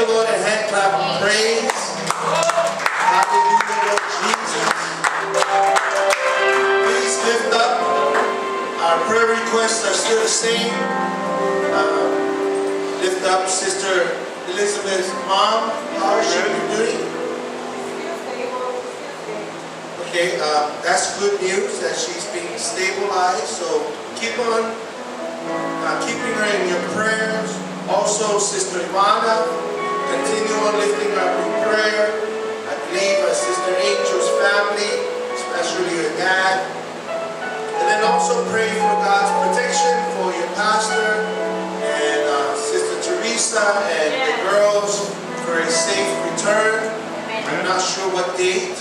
the Lord a hand clap of praise. Hallelujah, Lord Jesus. Please lift up. Our prayer requests are still the same. Lift up Sister Elizabeth's mom. How is she doing? Okay, that's good news that she's being stabilized. So keep on keeping her in your prayers. Also, Sister Ivana, continue on lifting up in prayer. I believe Sister Angel's family, especially her dad. And then also pray for God's protection for your pastor and Sister Teresa and the girls for a safe return. I'm not sure what date.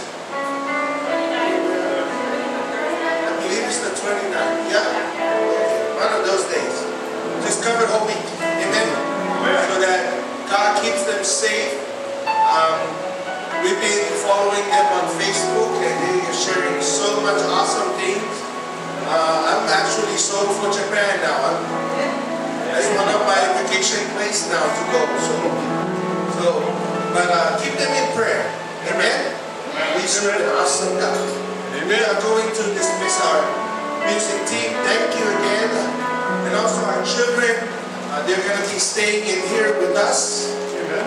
I believe it's the 29th. Yeah? Okay. One of those days. Just cover the whole week. Amen? So that God keeps them safe. We've been following them on Facebook and they are sharing so much awesome things. I'm actually sold for Japan now. That's one of my vacation places now to go. But keep them in prayer. Amen? We serve an awesome God. We are going to dismiss our music team. Thank you again. And also our children. They're going to be staying in here with us. Amen.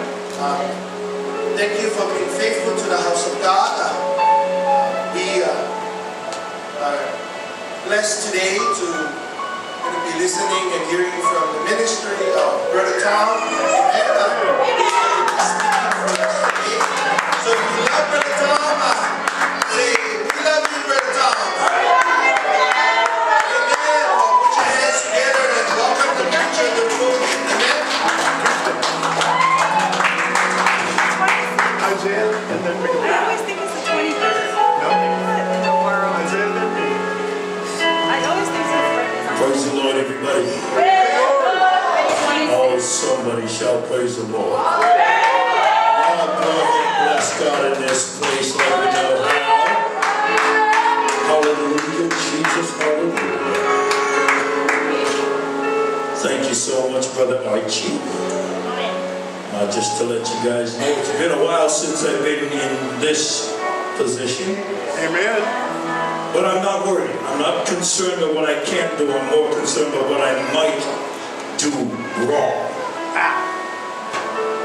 Thank you for being faithful to the house of God. We are blessed today to be listening and hearing from the ministry of Brother Tom. So if you love Brother Tom, say, we love you, Brother Tom. Amen. Put your hands together and welcome the preacher to the room. Amen. Isaiah, and then we go. I always think it's the 23rd. No. What in the world? Isaiah, then me. I always think it's the Praise the Lord, everybody. Oh, somebody shall praise the Lord. Oh, go ahead and bless God in this place like we know how. Hallelujah, Jesus, hallelujah. Thank you so much, Brother Archie. Just to let you guys know, it's been a while since I've been in this position. Amen. But I'm not worried. I'm not concerned about what I can't do. I'm more concerned about what I might do wrong.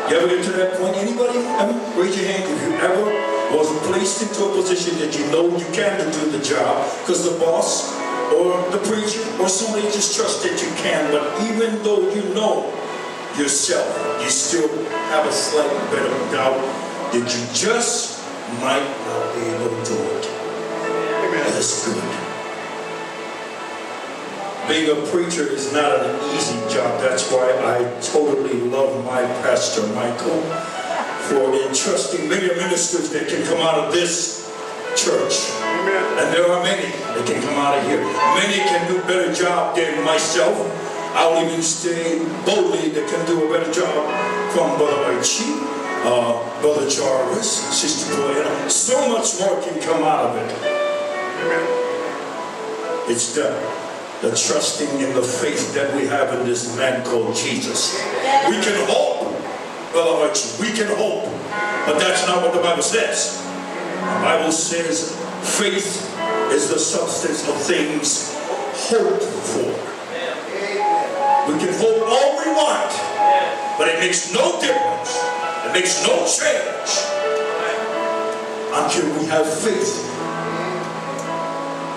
You ever get to that point? Anybody? Raise your hand if you ever was placed into a position that you know you can't do the job because the boss or the preacher or somebody just trusts that you can. But even though you know yourself, you still have a slight bit of doubt that you just might not be able to do it. That's good. Being a preacher is not an easy job. That's why I totally love my pastor, Michael, for entrusting many ministers that can come out of this church. Amen. And there are many that can come out of here. Many can do a better job than myself. I'll even say boldly that can do a better job from Brother Archie, Brother Jarvis, Sister Joanna. So much more can come out of it. Amen. It's the trusting in the faith that we have in this man called Jesus. We can hope, Brother Archie, we can hope, but that's not what the Bible says. The Bible says faith is the substance of things hoped for. We can hope all we want, but it makes no difference. It makes no change until we have faith.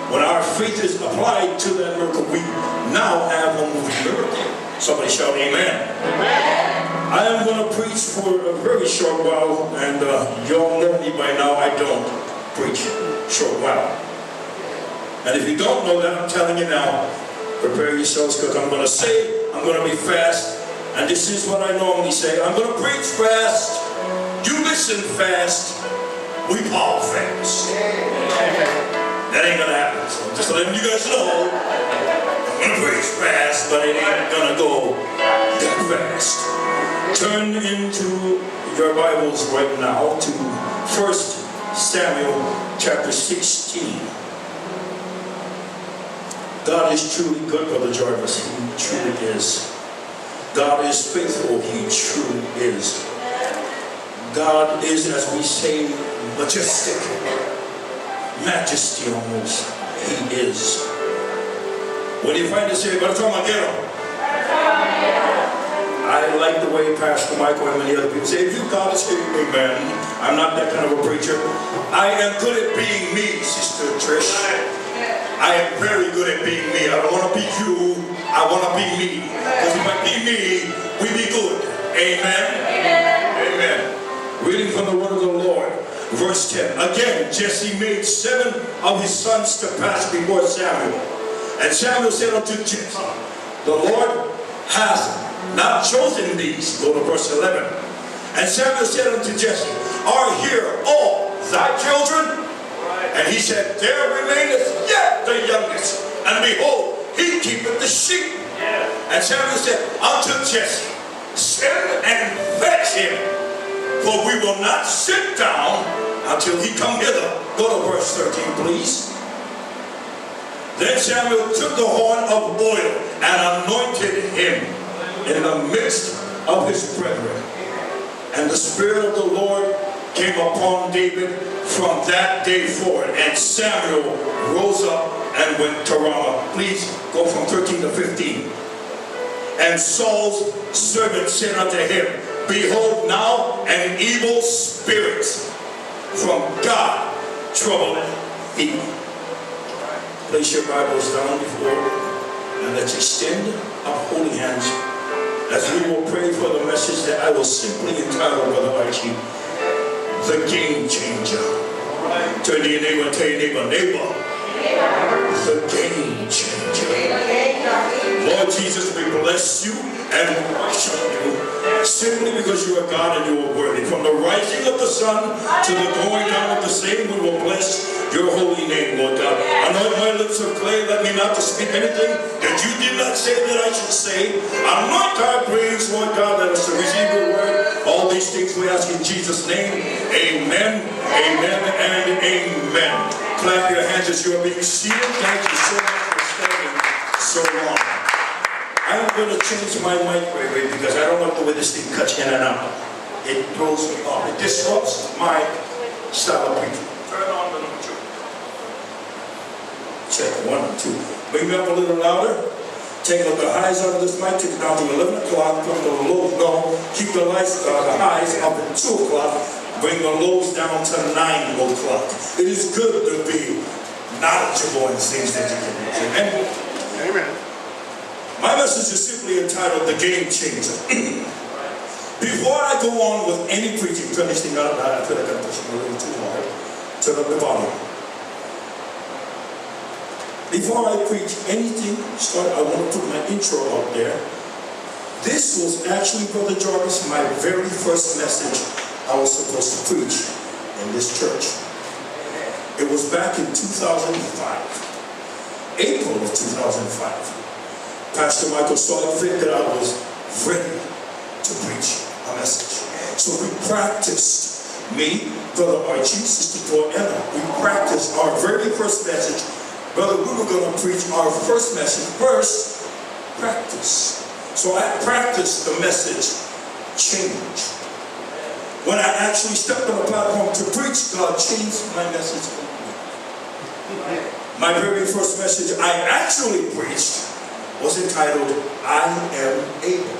When our faith is applied to that miracle, we now have a moving miracle. Somebody shout amen. Amen. I am going to preach for a very short while, and you all know me by now. I don't preach short while. And if you don't know that, I'm telling you now, prepare yourselves because I'm going to say, I'm going to be fast. And this is what I normally say. I'm going to preach fast. You listen fast. We power fast. That ain't going to happen. So I'm just letting you guys know. I'm going to preach fast, but it ain't going to go that fast. Turn into your Bibles right now to 1 Samuel chapter 16. God is truly good, Brother Jarvis. He truly is. God is faithful. He truly is. God is, as we say, majestic. Majesty almost. He is. When you find this here, Brother Magero, I like the way Pastor Michael and many other people say, if you God is here, amen. I'm not that kind of a preacher. I am good at being me, Sister Trish. I am very good at being me. I don't want to be you. I want to be me. Because if I be me, we be good. Amen. Amen. Reading from the word of the Lord. Verse 10. Again, Jesse made 7 of his sons to pass before Samuel. And Samuel said unto Jesse, the Lord hath not chosen these. Go to verse 11. And Samuel said unto Jesse, are here all thy children? And he said, there remaineth yet the youngest, and behold, he keepeth the sheep. And Samuel said unto Jesse, send and fetch him, for we will not sit down until he come hither. Go to verse 13, please. Then Samuel took the horn of oil and anointed him in the midst of his brethren. And the Spirit of the Lord came upon David from that day forward. And Samuel rose up and went to Ramah. Please go from 13 to 15. And Saul's servant said unto him, behold, now an evil spirit from God troubleth thee. Place your Bibles down before and let's extend our holy hands as we will pray for the message that I will simply entitle, Brother Archie, the Game Changer. Turn to your neighbor and tell your neighbor, the Game Changer. Lord Jesus, we bless you and worship you simply because you are God and you are worthy. From the rising of the sun to the going down of the same, we will bless your holy name, Lord God. Anoint my lips of clay, let me not to speak anything that you did not say that I should say. Anoint our brains, Lord God, let us to receive your word. All these things we ask in Jesus' name. Amen, amen, and amen. Clap your hands as you are being seated. Thank you so much for standing so long. I'm going to change my mic because I don't like the way this thing cuts in and out. It throws me off. It disrupts my style of preaching. Turn on the number 2. Check 1 and 2. Bring me up a little louder. Take up the highs out of this mic. Take it down to 11 o'clock. Put the lows down. Keep the lights, the highs up at 2 o'clock. Bring the lows down to 9 o'clock. It is good to be knowledgeable in things that you can do. Amen. Amen. My message is simply entitled The Game Changer. Before I go on with any preaching, turn this thing out. I feel like I'm pushing a little too hard. Turn up the volume. Before I preach anything, I want to put my intro out there. This was actually, Brother Jarvis, my very first message I was supposed to preach in this church. It was back in 2005, April of 2005. Pastor Michael saw it fit that I was ready to preach a message. So we practiced, me, Brother Archie, Sister Joanna, we practiced our very first message. Brother, we were going to preach our first message. First, practice. So I practiced the message, change. When I actually stepped on the platform to preach, God changed my message. My very first message I actually preached was entitled, I am able.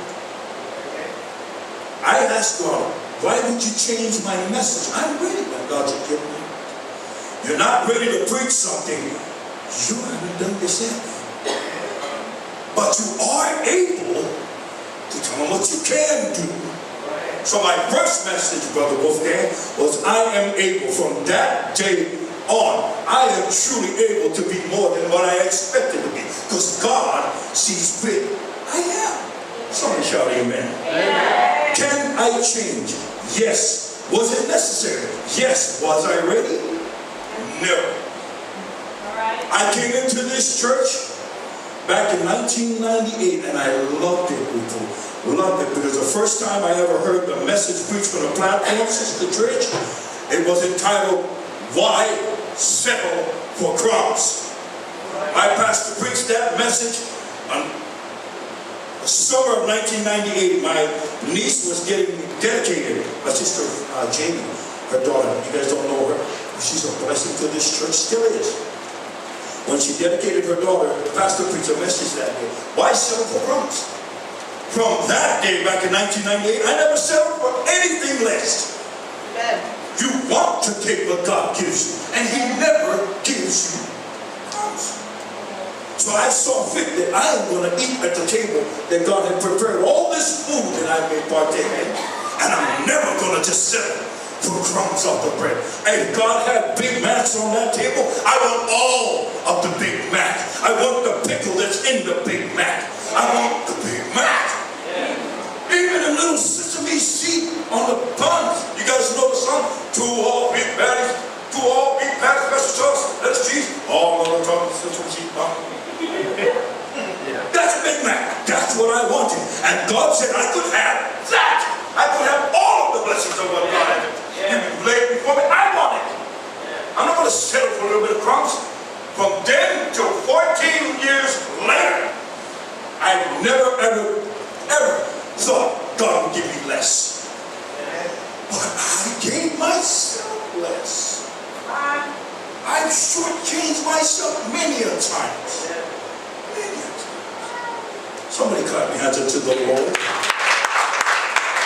I asked God, why would you change my message? I'm ready, my God, you give me. You're not ready to preach something you haven't done yourself. But you are able to tell them what you can do. So my first message, Brother Wolfgang, was I am able. From that day on, I am truly able to be more than what I expected to be. Because God sees fit. I am. Somebody shout amen. Amen. Can I change? Yes. Was it necessary? Yes. Was I ready? No. I came into this church back in 1998 and I loved it, people. Loved it because the first time I ever heard the message preached from the platform, Sister Trish, it was entitled, Why Settle for Crumbs? My pastor preached that message on a summer of 1998, my niece was getting dedicated. My sister, Jamie, her daughter. You guys don't know her. She's a blessing to this church, still is. When she dedicated her daughter, the pastor preached a message that day. Why settle for crumbs? From that day back in 1998, I never settled for anything less. You want to take what God gives you, and He never gives you crumbs. So I saw fit that I am going to eat at the table that God had prepared all this food that I may partake in, and I'm never going to just settle for crumbs off the bread. And if God had Big Macs on that table, I want all of the Big Mac. I want the pickle that's in the Big Mac. I want the Big Mac. Even a little sesame seed on the buns. You guys know the song? 2 all beef patties, 2 all beef patties, special sauce, let's cheese, all on the top of the sesame seed bun. That's a Big Mac. That's what I wanted. And God said I could have that. I could have all of the blessings of what God had laid before me. I want it. I'm not going to settle for a little bit of crumbs. From then till 14 years later, I never, ever thought God would give me less. But I gave myself less. I've shortchanged myself many a times. Many a times. Somebody clap your hands up to the Lord.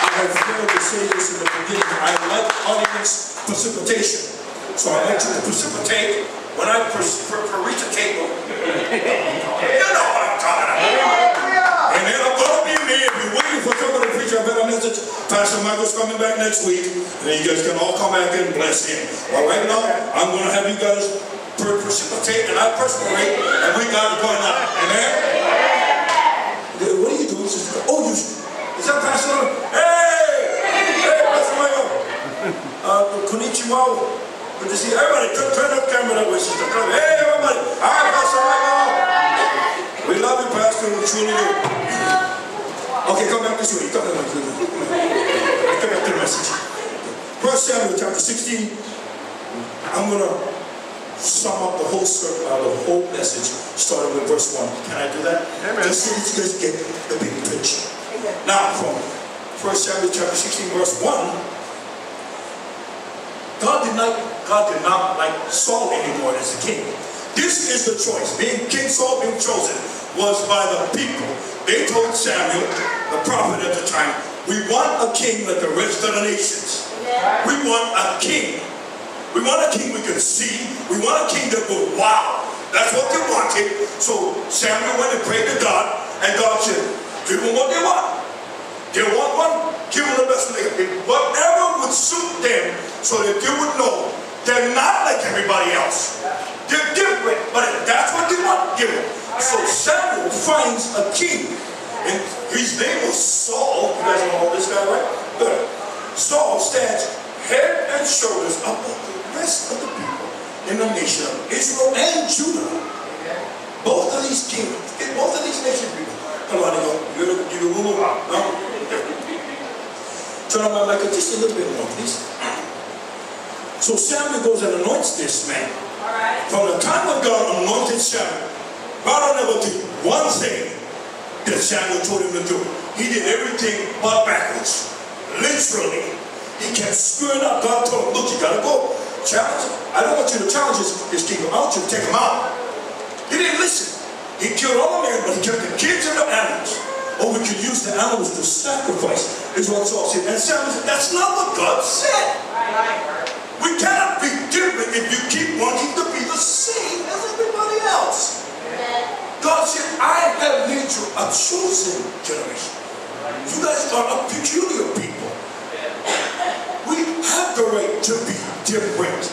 I have failed to say this in the beginning. I like audience precipitation. So I like you to precipitate when I reach a table. You know what I'm talking about. Amen. I'm going to be me. If you're waiting for somebody to preach a better message, Pastor Michael's coming back next week. And then you guys can all come back and bless him. Well, right now, I'm going to have you guys precipitate and I perspirate. And we got it going on. Amen. What do you do? Oh, you... Is that Pastor? Hey, Pastor Michael. Konnichiwa. Good to see everybody. Turn up camera that way, sister. Hey, everybody. Hi, Pastor Michael. We love you, Pastor. We truly do. Okay, come back this way. Come back this way. Come back to the message. 1 Samuel chapter 16. I'm going to sum up the whole message, starting with verse 1. Can I do that? Amen. Just so that you guys get the big picture. Now, from 1 Samuel chapter 16, verse 1, God did not like Saul anymore as a king. This is the choice. King Saul being chosen was by the people. They told Samuel, the prophet at the time, we want a king like the rest of the nations. We want a king. We want a king we can see. We want a king that will wow. That's what they wanted. So Samuel went and prayed to God, and God said, give them what they want. They want one, give them the best they can. Whatever would suit them so that they would know they're not like everybody else. They're different, but if that's what they want, give them. So Samuel finds a king, and his name was Saul. You guys know this guy, right? Good. Saul stands head and shoulders above the rest of the people in the nation of Israel and Judah. Both of these kings, both of these nation people. Come on, you're going to give a little, no? Turn on my mic just a little bit more, please. So Samuel goes and anoints this man. From the time when God anointed Samuel, God never did one thing that Samuel told him to do. He did everything but backwards. Literally. He kept screwing up. God told him, look, you gotta go. Challenge him. I don't want you to challenge his kingdom. I want you to take him out. He didn't listen. He killed all the men, but he kept the kids and the animals. Or we could use the animals to sacrifice, is what Saul said. And Samuel said, that's not what God said. We cannot be different if you keep wanting to be the same as everybody else. God said, I have made you a chosen generation. You guys are a peculiar people. We have the right to be different.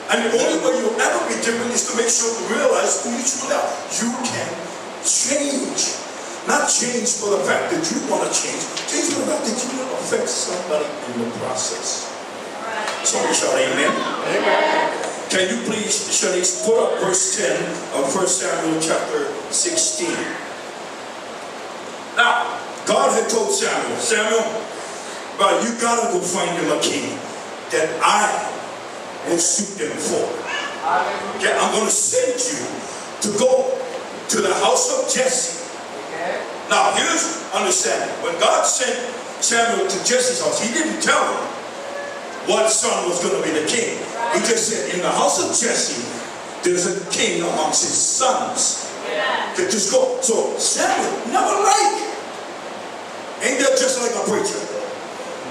And the only way you'll ever be different is to make sure you realize who you truly are. You can change. Not change for the fact that you want to change. Change for the fact that you will affect somebody in the process. Somebody shout amen. Amen. Can you please, Shanice, put up verse 10 of 1 Samuel chapter 16. Now, God had told Samuel, but you gotta go find him a king that I will suit them for. Okay, I'm going to send you to go to the house of Jesse. Now, here's understanding. When God sent Samuel to Jesse's house, he didn't tell him what son was going to be the king. He just said, in the house of Jesse, there's a king amongst his sons. That just go. So Samuel never liked. Ain't that just like a preacher?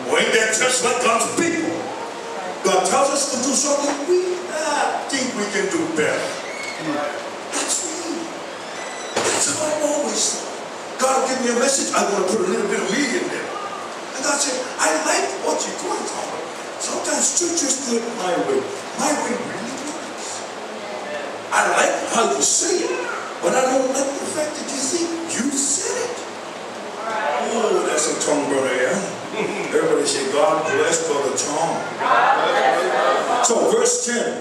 Or ain't that just like God's people? God tells us to do something we think we can do better. That's me. That's how I'm always thought. God will give me a message, I'm going to put a little bit of me in there. And God said, I like what you're doing, Tom. Sometimes you just do it my way. My way really works. I like how you say it, but I don't like the fact that you think you said it. Oh, that's a tongue brother, yeah? Everybody say, God bless Brother Tom. So verse 10,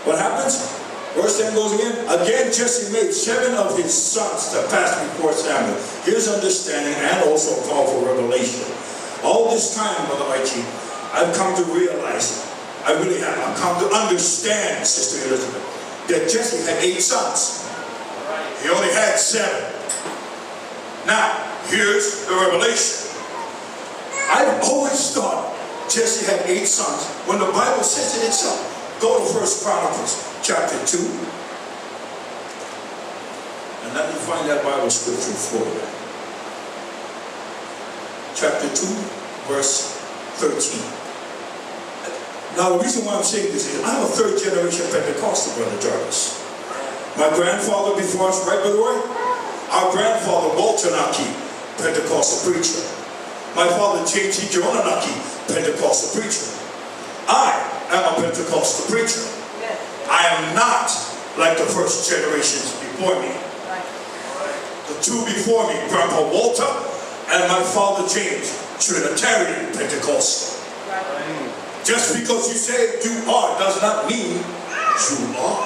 what happens? Verse 10 goes again. Again, Jesse made 7 of his sons to pass before Samuel. Here's understanding and also a call for revelation. All this time, Brother Archie, I've come to realize, I really have, I've come to understand, Sister Elizabeth, that Jesse had 8 sons. He only had 7. Now, here's the revelation. I've always thought Jesse had 8 sons when the Bible says it itself. Go to 1 Chronicles chapter 2. And let me find that Bible scripture for you. Chapter 2, verse 13. Now the reason why I'm saying this is I'm a 3rd generation Pentecostal, Brother Jarvis. My grandfather before us, right, Brother Roy? Our grandfather, Walter Naki, Pentecostal preacher. My father, J.T. Geronaki, Pentecostal preacher. I am a Pentecostal preacher. I am not like the first generations before me. The 2 before me, Grandpa Walter and my father James, Trinitarian Pentecostal. Just because you say you are does not mean you are.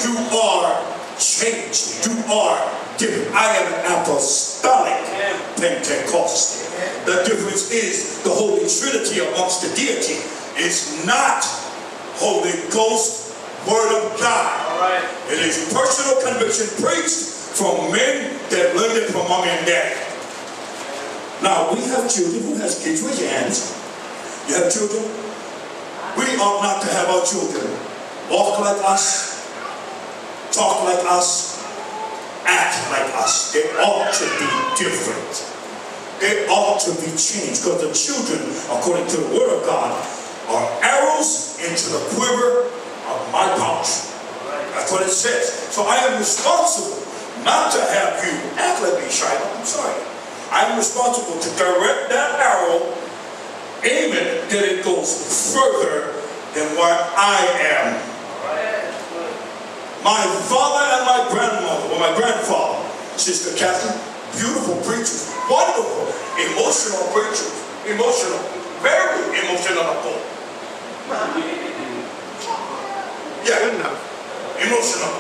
You are changed. You are different. I am apostolic Pentecostal. The difference is the Holy Trinity amongst the deity is not Holy Ghost, Word of God. It is personal conviction preached from men that learned it from mommy and daddy. Now, we have children. Who has kids? Raise your hands. You have children? We ought not to have our children walk like us, talk like us, act like us. They ought to be different. They ought to be changed, because the children, according to the Word of God, are arrows into the quiver of my pouch. That's what it says. So I am responsible not to have you act like me, Shiloh. I'm sorry. I am responsible to direct that arrow, aim it, that it goes further than where I am. My father and my grandmother, or my grandfather, Sister Catherine, beautiful preachers, wonderful, emotional preachers, emotional, very emotional. Yeah, Good enough. emotional.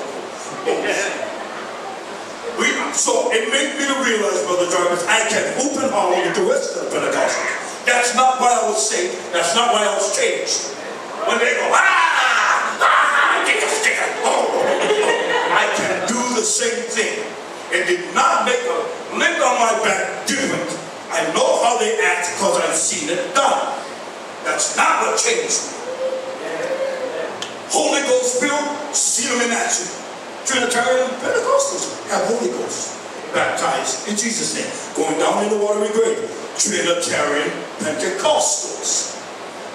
So it made me to realize, Brother Jarvis, I can hoop and holler with the rest of the Pentecostals. That's not why I was saved. That's not why I was changed. When they go, I can do the same thing. It did not make a lick on my back different. I know how they act because I've seen it done. That's not what changed me. Holy Ghost filled, see them in action. Trinitarian Pentecostals have Holy Ghost baptized in Jesus' name, going down in the watery grave. Trinitarian Pentecostals.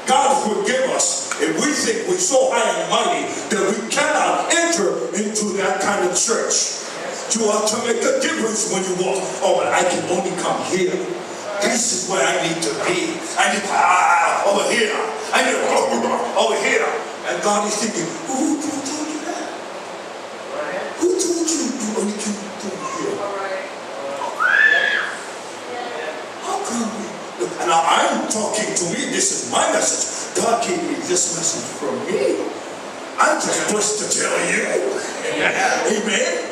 God forgive us if we think we're so high and mighty that we cannot enter into that kind of church. You ought to make a difference when you walk. Oh, but I can only come here. This is where I need to be. I need over here. I need over here. And God is thinking, who told you that? Who told you only can do here? How come we? And now I'm talking to me. This is my message. God gave me this message from me. I'm just blessed to tell you. Amen. Amen.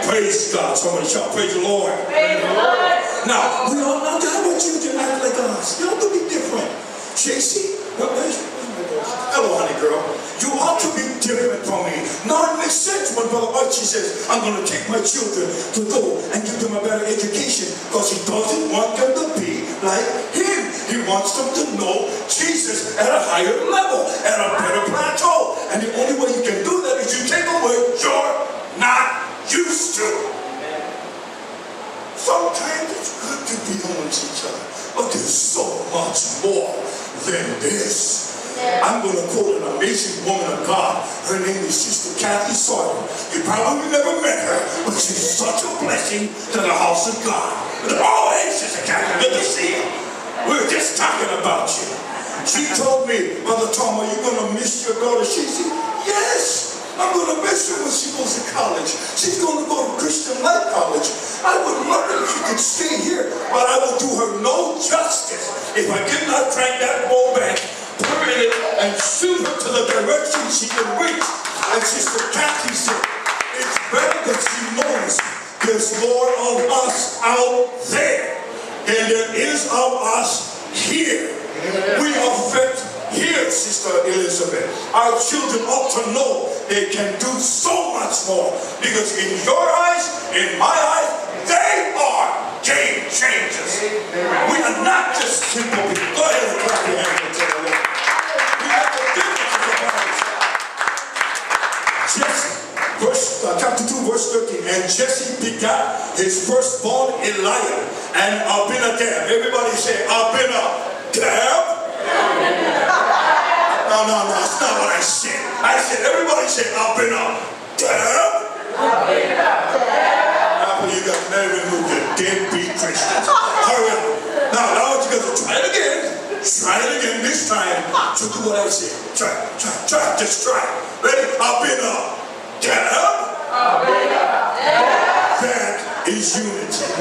Praise God. Somebody shout, praise the Lord. Praise the Lord. Now, we ought not to have our children act like us. You ought to be different. JC, where's my girl? Hello, honey girl. You ought to be different from me. Now it makes sense when Brother Archie says, I'm going to take my children to go and give them a better education. because he doesn't want them to be like him. He wants them to know Jesus at a higher level, at a better plateau. And the only way you can do that is you take away you're not used to. Sometimes it's good to be amongst each other, but there's so much more than this. I'm going to quote an amazing woman of God. Her name is Sister Kathy Sawyer. You probably never met her, but she's such a blessing to the house of God. Oh, hey, Sister Kathy, good to see you. We were just talking about you. She told me, Brother Tom, are you going to miss your daughter? She said, yes. I'm going to miss her when she goes to college. She's going to go to Christian Life College. I would love it if she could stay here, but I will do her no justice if I did not crank that ball back, put it in, and shoot her to the direction she can reach. And Sister Kathy said, it's better that she knows there's more of us out there than there is of us here. We affect here, Sister Elizabeth. Our children ought to know they can do so much more, because in your eyes, in my eyes, they are game changers. We are not just simple people. Go ahead and clap your hands and tell the Lord. We have the differences of ours. Jesse, chapter 2, verse 13. And Jesse begot his firstborn Eliab and Abinadab. Everybody say Abinadab. No, that's not what I said. I said, everybody say Abinadab. Apple, you got married and moved, you deadbeat Christians. Hurry up. Now I want you guys to try it again. Try it again this time. So do what I said. Try. Just try. Ready? Abinadab. That is unity.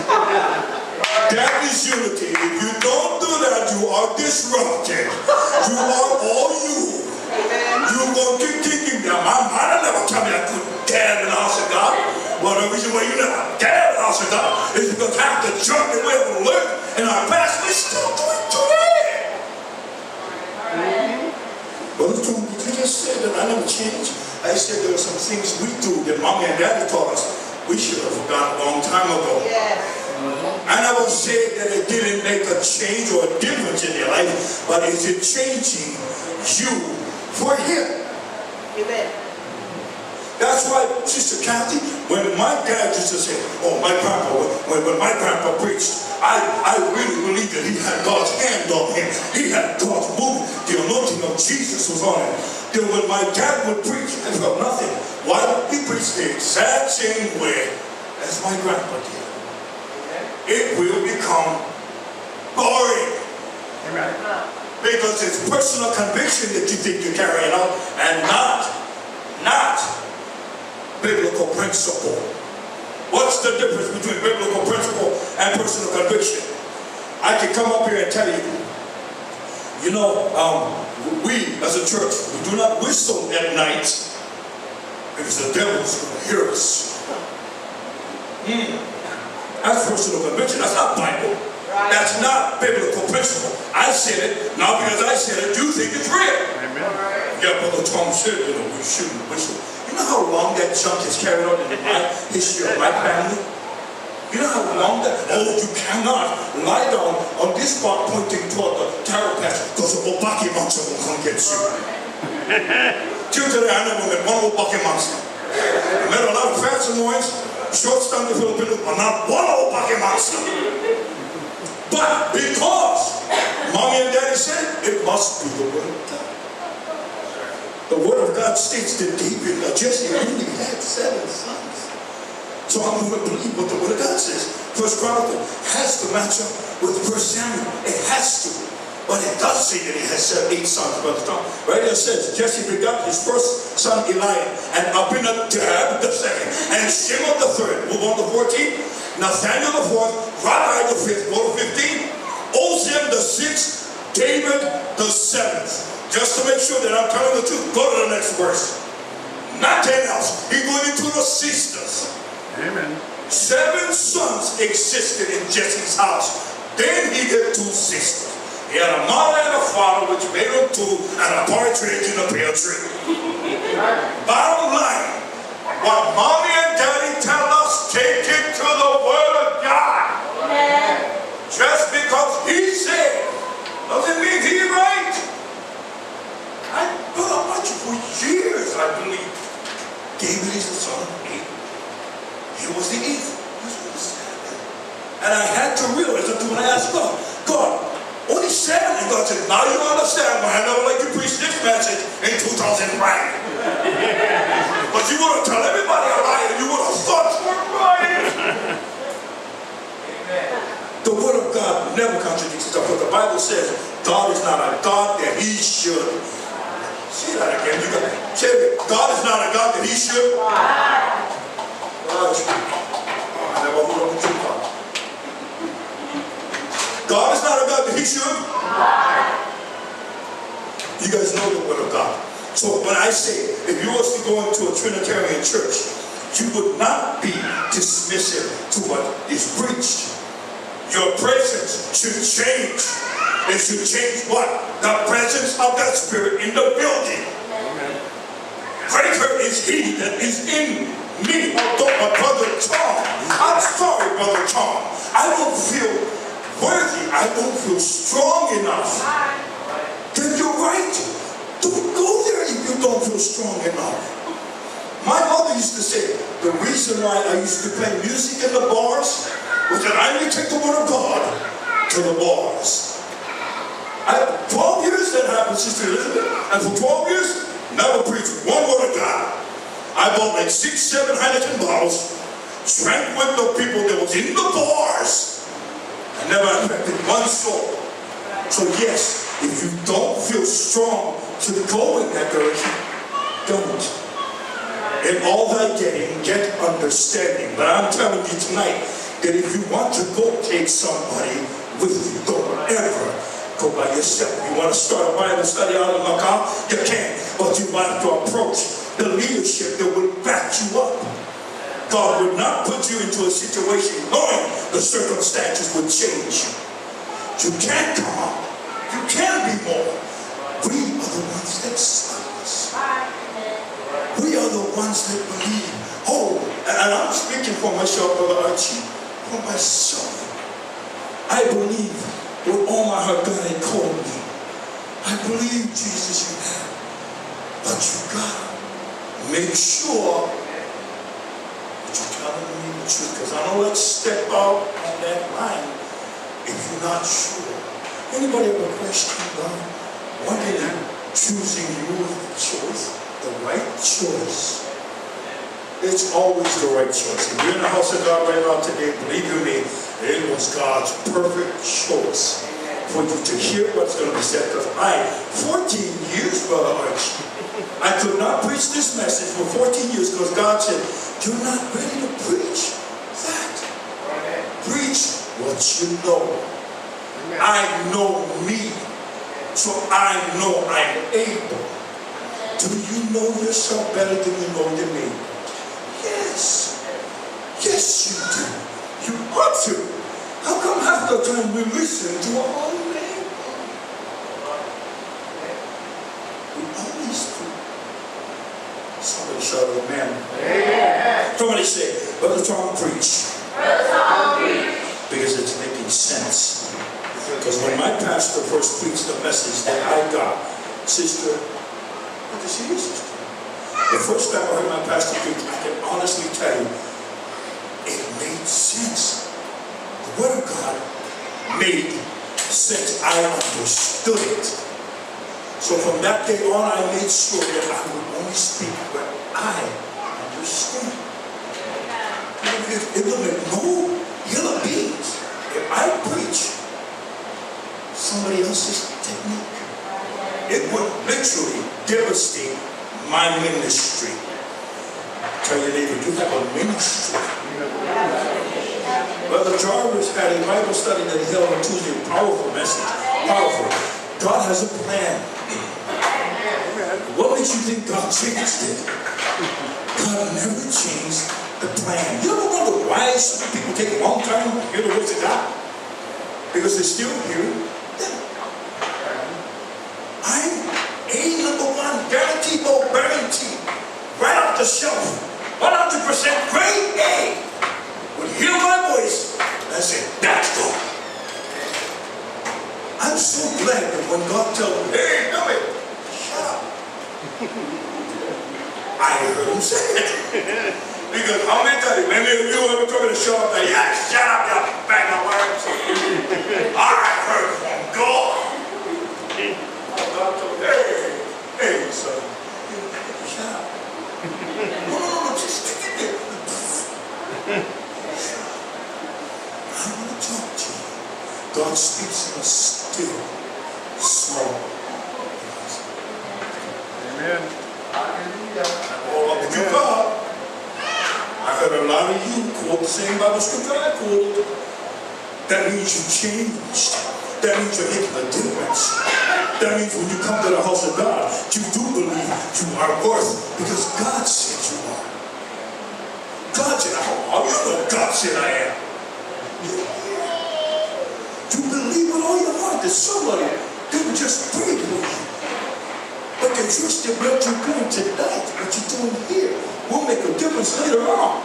That is unity. If you don't do that, you are disrupted. You are all you. You're going to keep thinking, now my mother never told me I couldn't dab in the house of God. Well, the reason why you never dab in the house of God is because half the junk that we have learned in our past, we still do it today. Brother Tom, did you just say that I never changed? I said there are some things we do that Mommy and Daddy taught us we should have forgotten a long time ago. Yes. I never said that it didn't make a change or a difference in your life, but is it changing you for Him? Amen. That's why, Sister Kathy, when my dad used to say, oh, my grandpa, when my grandpa preached, I really believe that he had God's hand on him. He had God's movement. The anointing of Jesus was on him. Then when my dad would preach, I felt nothing. Why? He preached the exact same way as my grandpa did. It will become boring. Amen. Because it's personal conviction that you think you're carrying out and not biblical principle. What's the difference between biblical principle and personal conviction? I can come up here and tell you, we as a church, we do not whistle at night because the devil's going to hear us. That's personal conviction. That's not Bible. Right. That's not biblical principle. I said it, not because I said it, you think it's real. Amen. Yeah, Brother Tom said, we shouldn't whistle. You know how long that junk is carried on in the history of my family? You know how long that, you cannot lie down on this spot pointing toward the tarot patch because the Obaki monster will come get you. Till today, I never met one Obaki monster. I met a lot of fat Samoans, short-stunted Filipinos, but not one Obaki monster. But because Mommy and Daddy said, it must be the Word of God. The Word of God states that David, Jesse really had 7 sons. So I'm going to believe what the Word of God says. First Chronicle has to match up with First Samuel. It has to. But it does say that he has 8 sons, Brother Tom. Right there it says, Jesse begot his first son Eliab, and Abinadab the second, and Shimon the third. Move on to 14. Nathaniel the fourth, Rahai the fifth, go to 15. Oziam the sixth, David the seventh. Just to make sure that I'm telling the truth, go to the next verse. Nothing else. He going into the sisters. Amen. 7 sons existed in Jesse's house. Then he had 2 sisters. He had a mother and a father, which made him 2, and a partridge in a pear tree. Bottom line, what Mommy and Daddy tell us, take it to the Word of God. said, and God said, now you understand why I never like to preach this message in 2000 right. But you want to tell everybody a lie and you want to thought you were right. The word of God never contradicts itself. But the Bible says God is not a God that he should. Say that again. You got say it. God is not a God that he should. God is not a God that he should. You guys know the word of God. So when I say, if you was to go into a Trinitarian church, you would not be dismissive to what is preached. Your presence should change. It should change what? The presence of that Spirit in the building. Greater is he that is in me. Although my brother Tom, I'm sorry, brother Tom, I don't feel worthy. I don't feel strong enough. Then you're right. Don't go there if you don't feel strong enough. My mother used to say, the reason why I used to play music in the bars was that I may take the word of God to the bars. 12 years that happened, Sister Elizabeth, and for 12 years, never preached one word of God. I bought like 6-7 Heineken bottles, drank with the people that was in the bars, and never affected one soul. So yes, if you don't feel strong to go in that direction, don't. In all thy getting, get understanding. But I'm telling you tonight that if you want to go take somebody with you, don't ever go by yourself. You want to start a Bible study out of Macau? You can, but you have to approach the leadership that will back you up. God would not put you into a situation knowing the circumstances would change. You can't come up. You can be more. We are the ones that stop us. We are the ones that believe. Oh, and I'm speaking for myself, Brother Archie, for myself. I believe with all my heart God had called me. I believe, Jesus, you have. But you gotta make sure that you're telling me the truth. Because I don't like to step out on that line if you're not sure. Anybody ever question God? One day choosing you is the choice, the right choice. It's always the right choice. If you're in the house of God right now today, believe you me, it was God's perfect choice for you to hear what's going to be said. Because 14 years, Brother Archie, I could not preach this message for 14 years because God said, you're not ready to preach that. Preach what you know. I know me. So I know I'm able. Do you know yourself better than you know your neighbor? Yes. Yes, you do. You ought to. How come half the time we listen to our own neighbor? We always do. Somebody shout amen. Amen. Somebody say, Brother Tom preach. Brother Tom preach. Because it's making sense. Because when my pastor first preached the message that I got, sister, good to see you, sister. The first time I heard my pastor preach, I can honestly tell you, it made sense. The Word of God made sense. I understood it. So from that day on, I made sure that I would only speak what I understand. It will make no human beings. If I preach somebody else's technique, it would literally devastate my ministry. Tell your neighbor, you have a ministry. Brother Jarvis had a Bible study that he held on Tuesday. Powerful message. Powerful. God has a plan. What makes you think God changed it? God never changed the plan. You ever wonder why some people take a long time to hear the words of God? Because they're still here. I'm A1, guaranteed, no guarantee. Right off the shelf. 100% grade A. Would hear my voice and say, that's God. I'm so glad that when God tells me, hey, do it, shut up. I heard him say it. Because how many times, many of you ever come in and shut up there? Yeah, shut up, you bag of words. I heard from God. God told me, hey, son. Shut up. No, just get there. I want to talk to you. God speaks in a still, small voice. Amen. Oh, up to God. I heard a lot of you quote the same Bible scripture I quoted. That means you changed. That means you're making a difference. That means when you come to the house of God, you do believe you are worth because God said you are. God said, oh, you know God said I am. You believe with all your heart that somebody didn't just pray for you, but they trust in what you're doing tonight, what you're doing here, will make a difference later on.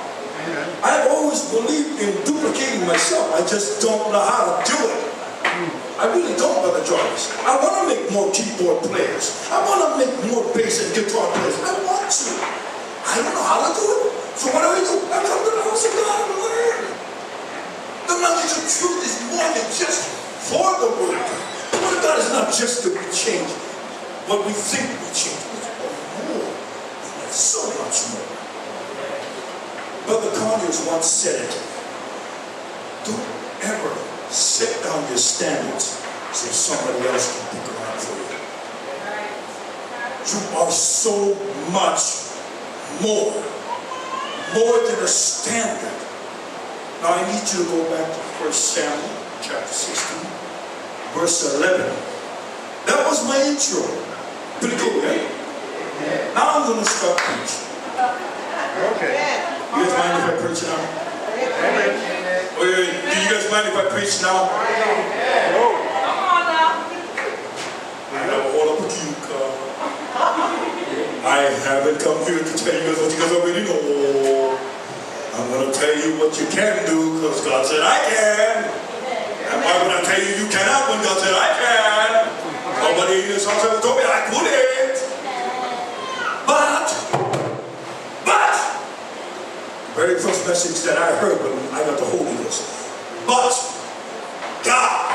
I've always believed in duplicating myself. I just don't know how to do it. I really don't, Brother Jarvis. I want to make more keyboard players. I want to make more bass and guitar players. I want to. I don't know how to do it. So what do? I come to the house of God and learn. The knowledge of truth is more than just for the Word of God. The Word of God is not just to be changed. What we think we change, it's more. It's so much more. Brother Conyers once said it. Don't ever set down your standards so somebody else can pick them up for you. You are so much more than a standard. Now I need you to go back to 1 Samuel chapter 16, verse 11. That was my intro. Pretty good, right? Now I'm going to start preaching. Okay. You guys mind if I preach now? Amen. Wait, do you guys mind if I preach now? No. Come on now. I have a whole up with you, I haven't come here to tell you guys what you guys already know. I'm going to tell you what you can do because God said I can. And why would I tell you you cannot when God said I can? Nobody in this house ever told me I couldn't. But, very first message that I heard when I got the Holy Ghost. But, God,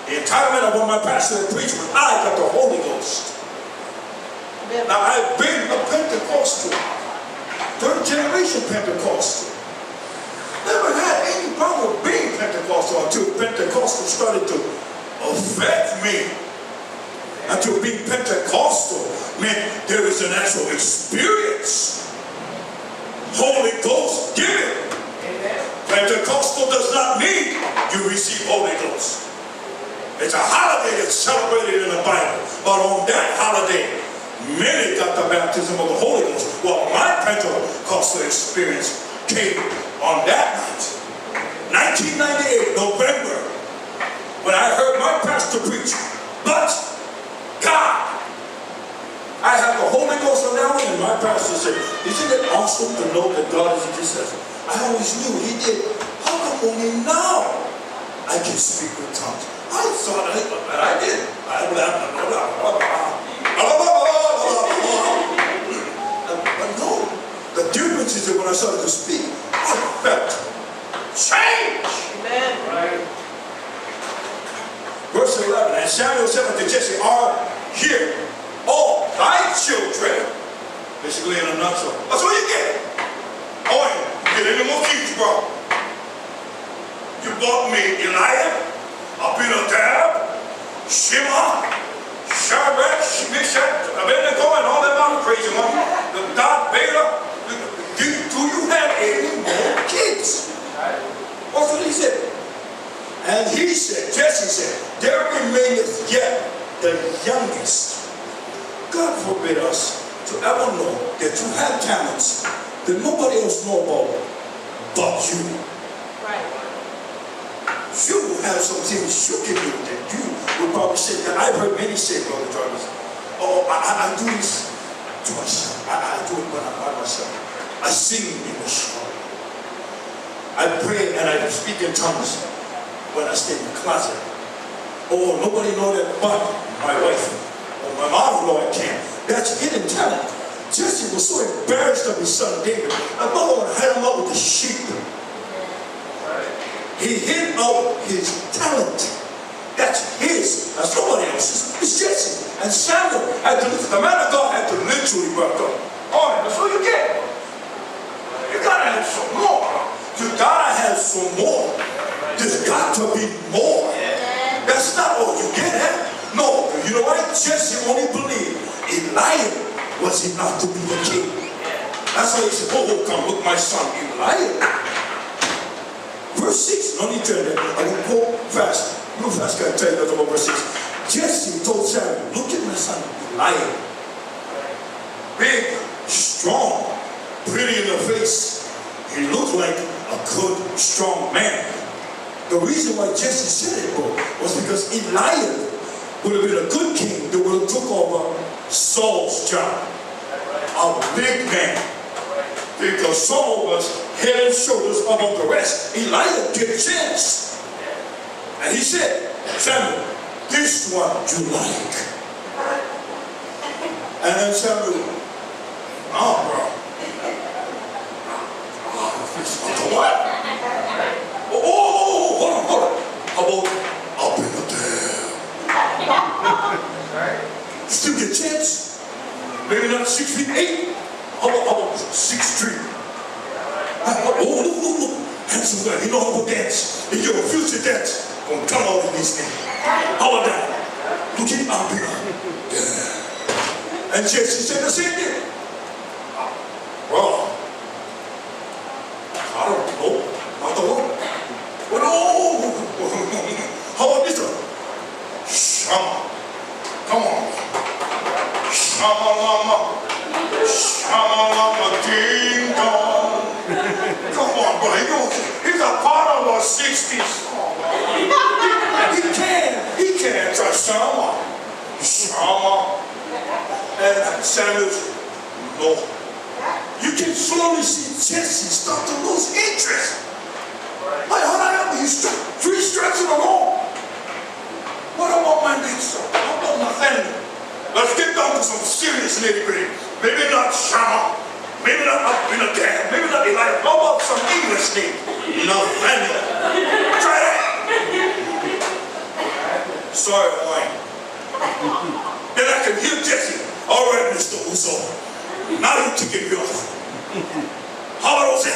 the entitlement of what my pastor had preached when I got the Holy Ghost. Now, I've been a Pentecostal, third generation Pentecostal. Never had any problem with being Pentecostal until Pentecostal started to affect me. Until being Pentecostal meant there is an actual experience. Holy Ghost given. Pentecostal does not mean you receive Holy Ghost. It's a holiday that's celebrated in the Bible. But on that holiday, many got the baptism of the Holy Ghost. Well, my Pentecostal experience came on that night. 1998, November, when I heard my pastor preach, but God, I have the Holy Ghost on that one, and my pastor said, isn't it awesome to know that God is just as I always knew he did. How come only now I can speak with tongues? I thought I did. But no, the difference is that when I started to speak, I felt change. Amen. Right. Verse 11, and Samuel said unto Jesse, are here all thy children, basically in a nutshell. That's what you get. Oh, you get any more kids, bro. You bought me Eliab, Abinadab, Shema, Shadrach, Meshach, Abednego, and all them other crazy ones. The Darth Vader. Do you have any more kids? That's what he said. And he said, Jesse said, there remaineth yet the youngest. God forbid us to ever know that you have talents that nobody else know about but you. Right. You have some things you can do that you would probably say, that I've heard many say, Brother Jarvis, oh, I do this to myself. I do it when I'm by myself. I sing in the shower. I pray and I speak in tongues when I stay in the closet. Oh, nobody know that but my wife or my mom-in-law can. That's hidden talent. Jesse was so embarrassed of his son David. My mother had him up with the sheep. He hid out his talent. That's his. That's nobody else's. It's Jesse. And Samuel had to, the man of God had to literally work up on him. That's all you get. You gotta have some more. You gotta have some more. There's got to be more. That's not all you get, eh? No, you know what? Jesse only believed Eliab was enough to be the king. That's why he said, oh, come, look, my son, Eliab. Verse 6, no need to turn there. I will go fast. Real fast, can I tell you that about verse 6? Jesse told Samuel, look at my son, Eliab. Big, strong, pretty in the face. He looked like a good, strong man. The reason why Jesse said it, bro, was because Eliab would have been a good king that would have took over Saul's job. A big man. Because Saul was head and shoulders above the rest. Eliab did a chance. And he said, Samuel, this one you like. And then Samuel, oh, bro. What? Oh, hold on. How about up in the tail? Still get a chance. Maybe not 6 feet 8. How about 6 3? Oh, look. Handsome guy. He know how to dance. He give a future dance. Gonna come out in these things. How about that? Look at him up here. Yeah. And Jesse said the same thing. Well, I don't know. Not the one. Well, no. How about this one? Shama. Come on. Shama ding dong. Come on, bro. He's a part of our 60s. He can't trust Shama. And Samuel's, no. You can slowly see Jesse start to lose interest. Like, how the hell he's 3 strikes in a row? What about my big son? How about Nathaniel? Let's get down to some serious nitty-gritty. Maybe not Shama, maybe not up in a dam, maybe not Elijah. How about some English name? Nathaniel. Try that. Sorry, wine. Then I can hear Jesse. All right, Mr. Uso. Now you take it off. How about Hosea?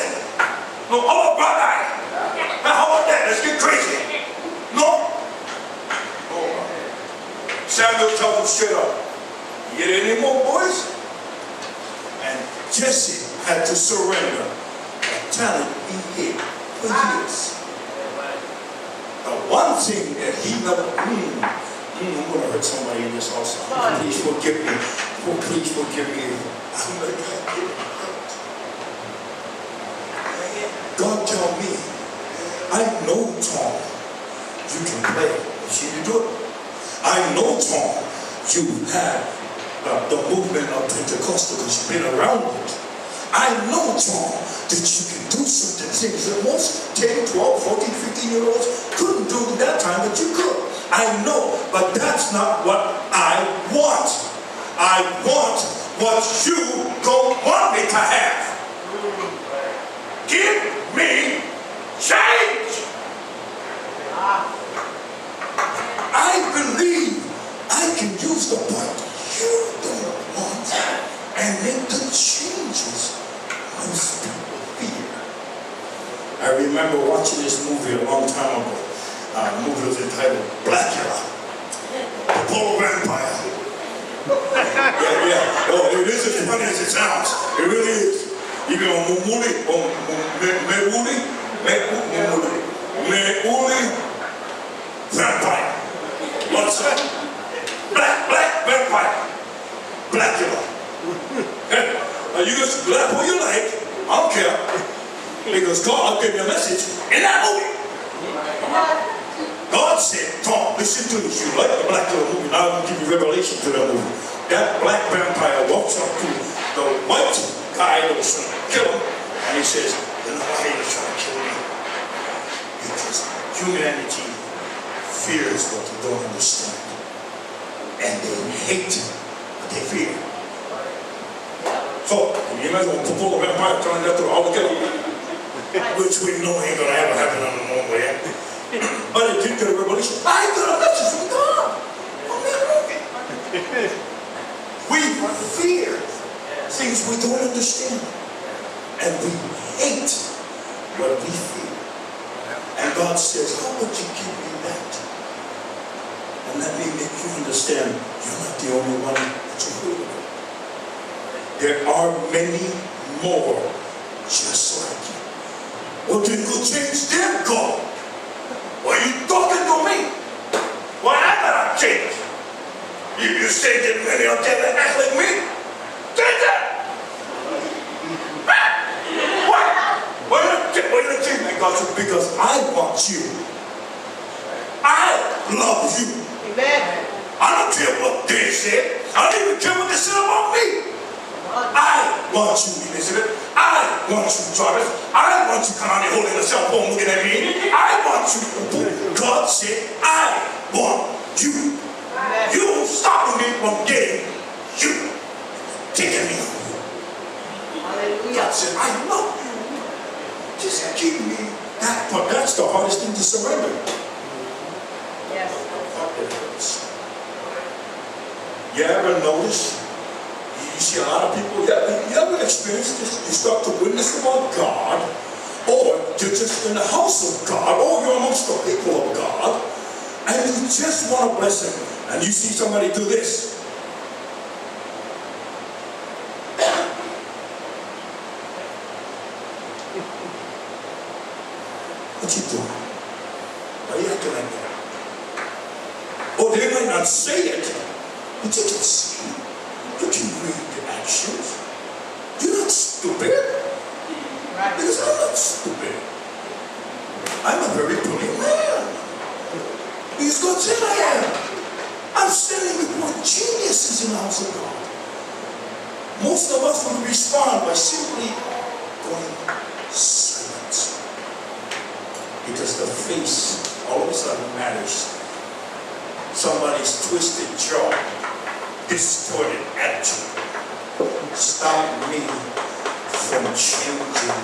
No, how about Brother? Now, how about that? Let's get crazy. No? Oh. Samuel tells him straight up, you get any more boys? And Jesse had to surrender a talent he hid for years. The one thing that he never, I'm going to hurt somebody in this house. Please forgive me. Oh, please forgive me. I'm going to get hurt. God tell me, I know, Tom, you can play. You see you do it. I know, Tom, you have the movement of Pentecostal because you've been around it. I know, Tom, that you can do certain things that most 10, 12, 14, 15-year-olds couldn't do at that time, but you could. I know, but that's not what I want. I want what you don't want me to have. Give me change. I believe I can use the part you don't want and make the changes most people fear. I remember watching this movie a long time ago. The movie was entitled Blackula, the Polo Vampire. Yeah. Oh, it is as funny as it sounds. It really is. You know, Meuli Vampire. What's up? Black Vampire. Blackula. Now you just laugh what you like. I don't care. Because God gave me a message in that movie. God said, Tom, listen to this. You like the Blackula movie. Now I'm going to give you revelation to that movie. That black vampire walks up to the white guy that was trying to kill him. And he says, you know why you're trying to kill me? Because humanity fears what they don't understand. And they hate what they fear. might as well pull a vampire, turn that to all together. Which we know ain't gonna ever happen on the normal way. But it did get a revelation. I got a message from God. We fear things we don't understand. And we hate what we fear. And God says, how would you give me that? And let me make you understand, you're not the only one that you heard of. There are many more just like you. Well, then go change them, God. Why are you talking to me? Why I gotta change? You say that many of them that act like me? Change that! Why you change me, God? Because I want you. I love you. Amen. I don't care what they say. I don't even care what they say about me. I want you, Elizabeth. I want you, Jarvis. I want you coming out here holding a cell phone looking at me. I want you. God said, I want you. You stopping me from getting you. Taking me. God said, I love you. Just give me that. But that's the hardest thing to surrender. Yes. You ever notice? You see a lot of people, you ever experienced this? You start to witness about God, or you're just in the house of God, or you're amongst the people of God, and you just want to bless Him, and you see somebody do this. What you doing? Why are you acting like that? Or they might not say it, but you can see it. You can read the actions. You're not stupid. Right. Because I'm not stupid. I'm a very brilliant man. Because God said I am. I'm standing before geniuses in the house of God. Most of us will respond by simply going silent. Because the face all of a sudden matters. Somebody's twisted jaw, distorted attitude, stop me from changing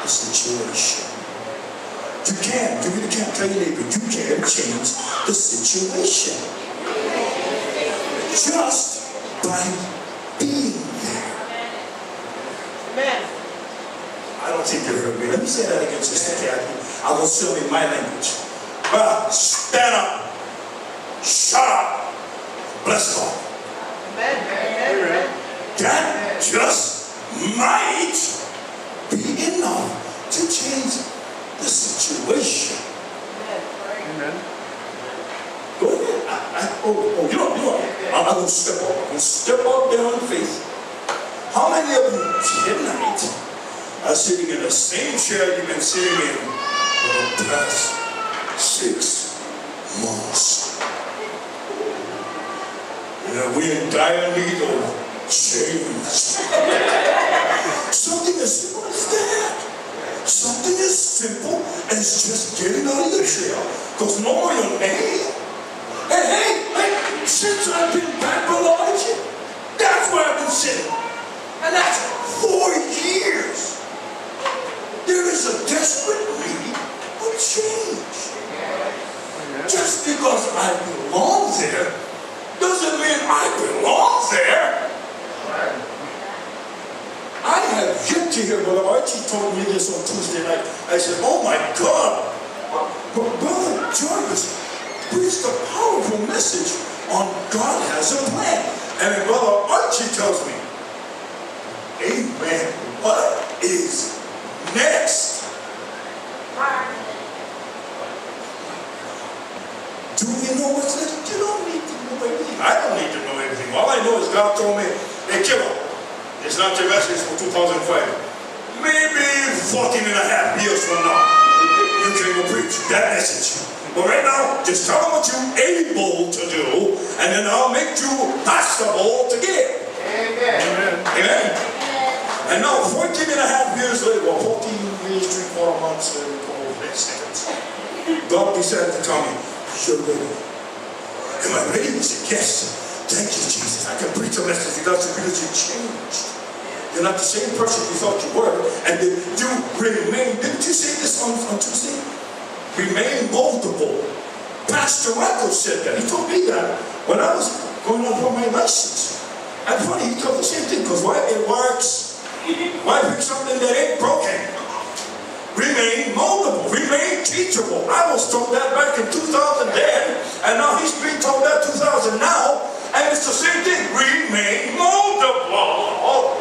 the situation. You really can't tell your neighbor, you can change the situation. Just by being there. Amen. I don't think you heard me. Let me say that again, Sister Kathy. I will still in my language. Stand up. Shut up. Bless God. Amen. Amen. That just might be enough to change the situation. Amen. Go ahead. You know. I'm going to step up. I'm going to step up there on faith. How many of you tonight are sitting in the same chair you've been sitting in for the past 6 months? We're in dire need of change. Something as simple as that. Something as simple as just getting out of your chair. Because normally you're, hey, since I've been back for Lodge, that's where I've been sitting. And that's 4 years. There is a desperate need for change. Just because I belong there doesn't mean I belong there. I have yet to hear, Brother Archie told me this on Tuesday night. I said, oh my God, Brother Jarvis preached a powerful message on God has a plan. And then Brother Archie tells me, amen, what is next? Do you know what's next? You don't need to know everything. I don't need to know everything. All I know is God told me, hey, Kibble, it's not your message for 2005. Maybe 14 and a half years from now, you can go preach that message. But right now, just tell them what you're able to do, and then I'll make you possible to give. Amen. Amen. And now, 14 and a half years later, well, 14 years, 3-4 months, 8 seconds, God decided to tell me, you're ready. Am I ready? He said, yes. Thank you, Jesus. I can preach a message because you changed. You're not the same person you thought you were. And then you remain. Didn't you say this on Tuesday? Remain moldable. Pastor Michael said that. He told me that when I was going on for my license. And funny, he told the same thing, because why? It works. Why fix something that ain't broken? Remain moldable. Remain teachable. I was told that back in 2010, and now he's being told that 2000 now, and it's the same thing. Remain moldable.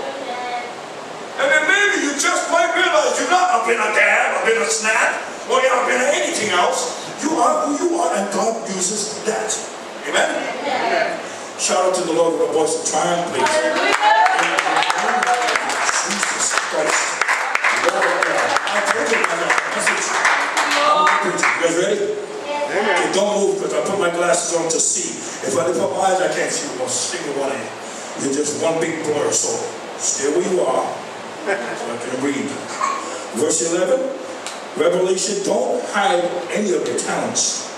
And then maybe you just might realize you're not up in a dab, up in a snap, or you're up in anything else. You are who you are, and God uses that. Amen? Amen. Shout out to the Lord with a voice of triumph, please. Jesus Christ. I told you about that message. You guys ready? Okay, don't move, because I put my glasses on to see. If I lift up my eyes, I can't see a single one of you. You're just one big blur, so stay where you are, so I can read. Verse 11, Revelation, don't hide any of your talents.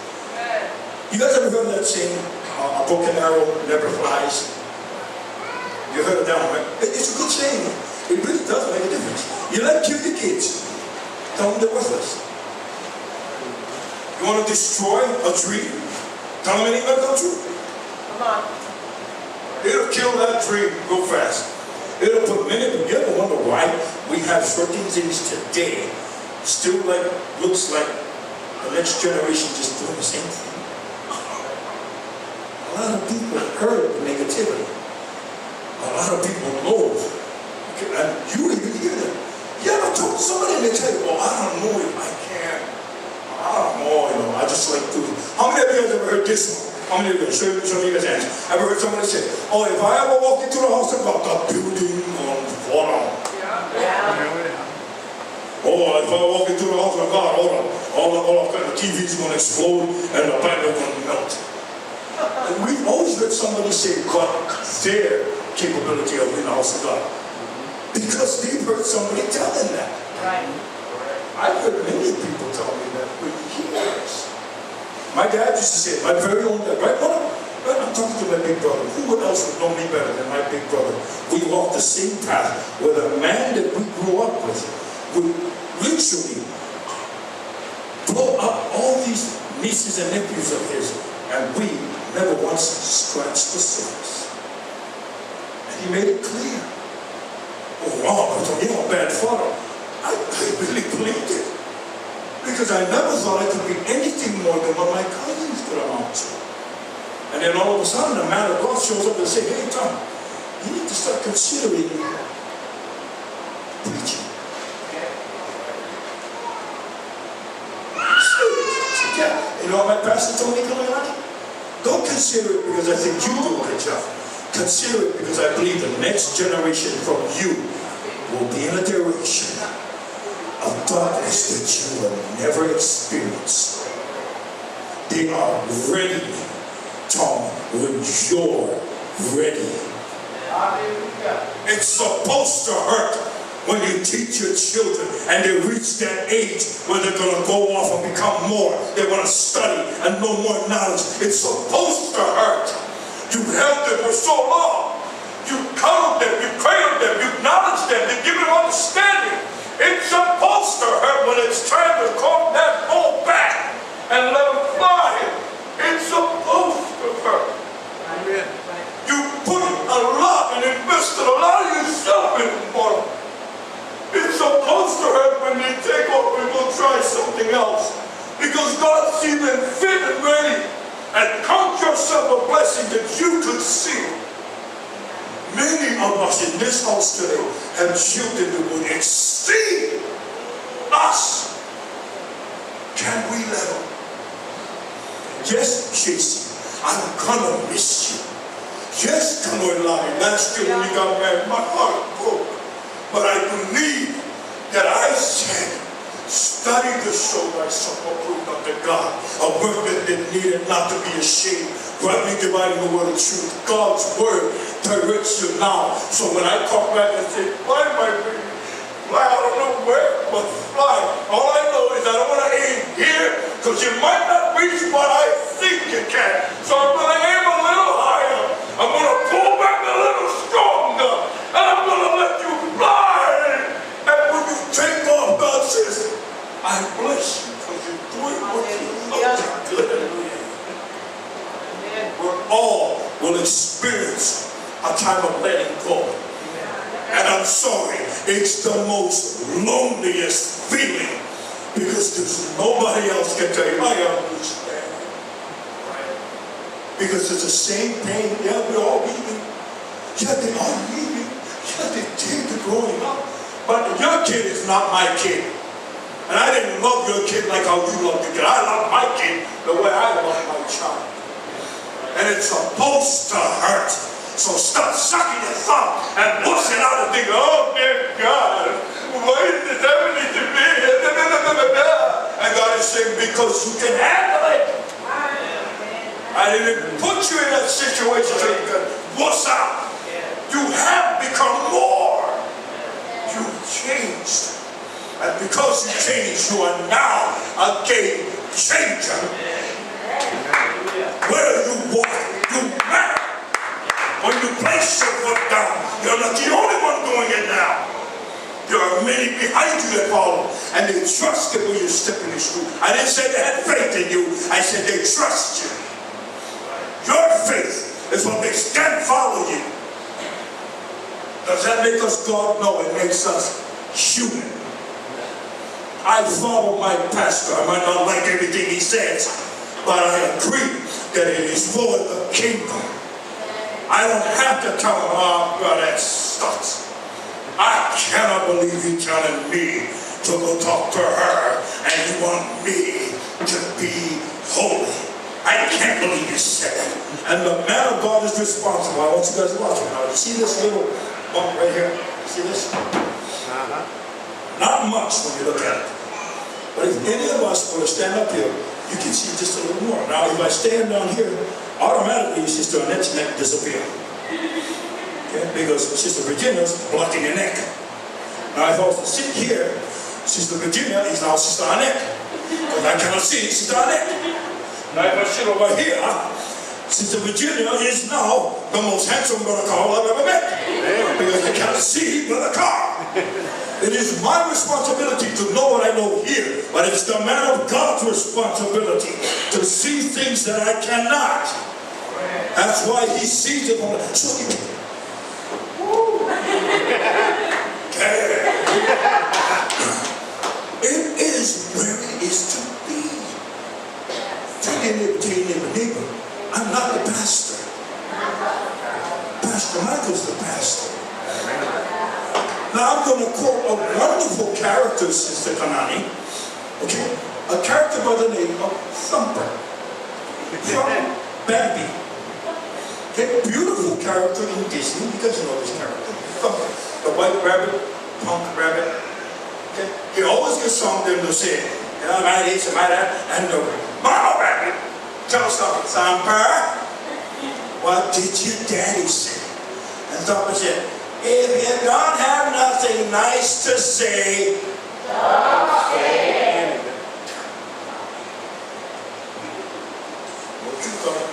You guys ever heard of that saying, a broken arrow never flies? You heard of that one, right? It's a good saying. It really does make a difference. You let kill your kids. Tell them they're worthless. You want to destroy a tree? Tell them it ain't going to come true. Come on. It'll kill that tree real fast. It'll put many, you ever wonder why we have certain things today still looks like the next generation just doing the same thing? A lot of people heard the negativity. A lot of people know. And you even hear them. You ever talk to somebody and they tell you, well, I don't know if I can. I don't know, I just like to. How many of you guys ever heard this one? How many of you guys? Show me your hands. I've heard somebody say, oh, if I ever walk into the house about the building on water. Yeah. Oh, if I walk into the house of God, all the TV's going to explode and the Bible going to melt. And we've always heard somebody say God, their capability of in the house of God. Because they've heard somebody tell them that. Right. I've heard many people tell me that for years. My dad used to say, my very own dad, right? When I'm talking to my big brother, who else would know me better than my big brother? We walked the same path where the man that we grew up with would literally blow up all these nieces and nephews of his, and we never once scratched the surface. And he made it clear. Oh, wow, you're a bad father. I really believed it. Because I never thought I could be anything more than what my cousins could amount to. And then all of a sudden, the man of God shows up and says, hey, Tom, you need to start considering preaching. Yeah, you know what my pastor told me, Kalani? Don't consider it because I think you do a good job. Consider it because I believe the next generation from you will be in a direction of darkness that you will never experience. They are ready, Tom, when you're ready. It's supposed to hurt when you teach your children and they reach that age where they're going to go off and become more. They want to study and know more knowledge. It's supposed to hurt. You've held them for so long. You've cuddled them, you've cradled them, you've acknowledged them, you've given them understanding. It's supposed to hurt when it's time to call that ball back and let them fly. It's supposed to hurt. Amen. You put a lot and invested a lot of yourself in them. It's supposed to hurt when they take off and go try something else. Because God sees them fit and ready. And count yourself a blessing that you could see. Many of us in this house today have children that would exceed us. Can we let them? Yes, Jason, I'm gonna miss you. Yes, Kanoilani, last year when you got married, my heart broke. But I believe that I said, study to show thyself approved unto God, a work that needed not to be ashamed, rightly dividing the word of truth. God's word directs you now. So when I talk back and say, fly, my baby, fly, I don't know where, but fly. All I know is I don't want to aim here, because you might not reach what I think you can. So I'm going to aim a little higher. I'm going to pull back a little stronger, and I'm going to let you will experience a time of letting go. And I'm sorry, it's the most loneliest feeling because there's nobody else can tell you, I understand. Because it's the same pain. Yeah, we're all leaving. Yeah, they are leaving. Yeah, they did the growing up. But your kid is not my kid. And I didn't love your kid like how you love your kid. I love my kid the way I love my child. And it's supposed to hurt. So stop sucking your thumb and pushing out and think, oh dear God, why is this happening to me? And God is saying, because you can handle it. I didn't put you in that situation so you can wuss out. You have become more. You changed. And because you changed, you are now a game changer. Where you walk, you matter. When you place your foot down, you're not the only one doing it now. There are many behind you that follow, and they trust it when you're stepping in through. I didn't say they had faith in you. I said they trust you. Your faith is what makes them follow you. Does that make us God? No, it makes us human. I follow my pastor. I might not like everything he says, but I agree that it is for the kingdom. I don't have to tell him, oh, God, that sucks. I cannot believe you telling me to go talk to her and you want me to be holy. I can't believe you said that. And the man of God is responsible. I want you guys to watch it now. You see this little bump right here? You see this? Not much when you look at it. But if any of us were to stand up here, you can see just a little more. Now, if I stand down here, automatically Sister Annette's neck disappear. Okay? Because Sister Virginia's blocking your neck. Now, if I was to sit here, Sister Virginia is now Sister Annette. Because I cannot see Sister Annette. Now, if I sit over here, Sister Virginia is now the most handsome brother Carl I've ever met. Because I cannot see Brother Carl. It is my responsibility to know what I know here, but it's the man of God's responsibility to see things that I cannot. That's why he sees it on the It is where it is to be. Tell your neighbor, I'm not the pastor. Pastor Michael's the pastor. Now I'm going to quote a wonderful character, Sister Kanani. Okay? A character by the name of Thumper. From Bambi. Okay? Beautiful character in Disney. You guys know this character. Thumper. The white rabbit, punk rabbit. Okay? He always gets something to say. You know, my this and my that. And the mama rabbit tells Thumper, Thumper, what did your daddy say? And Thumper said, if you don't have nothing nice to say, don't say it. What you thought?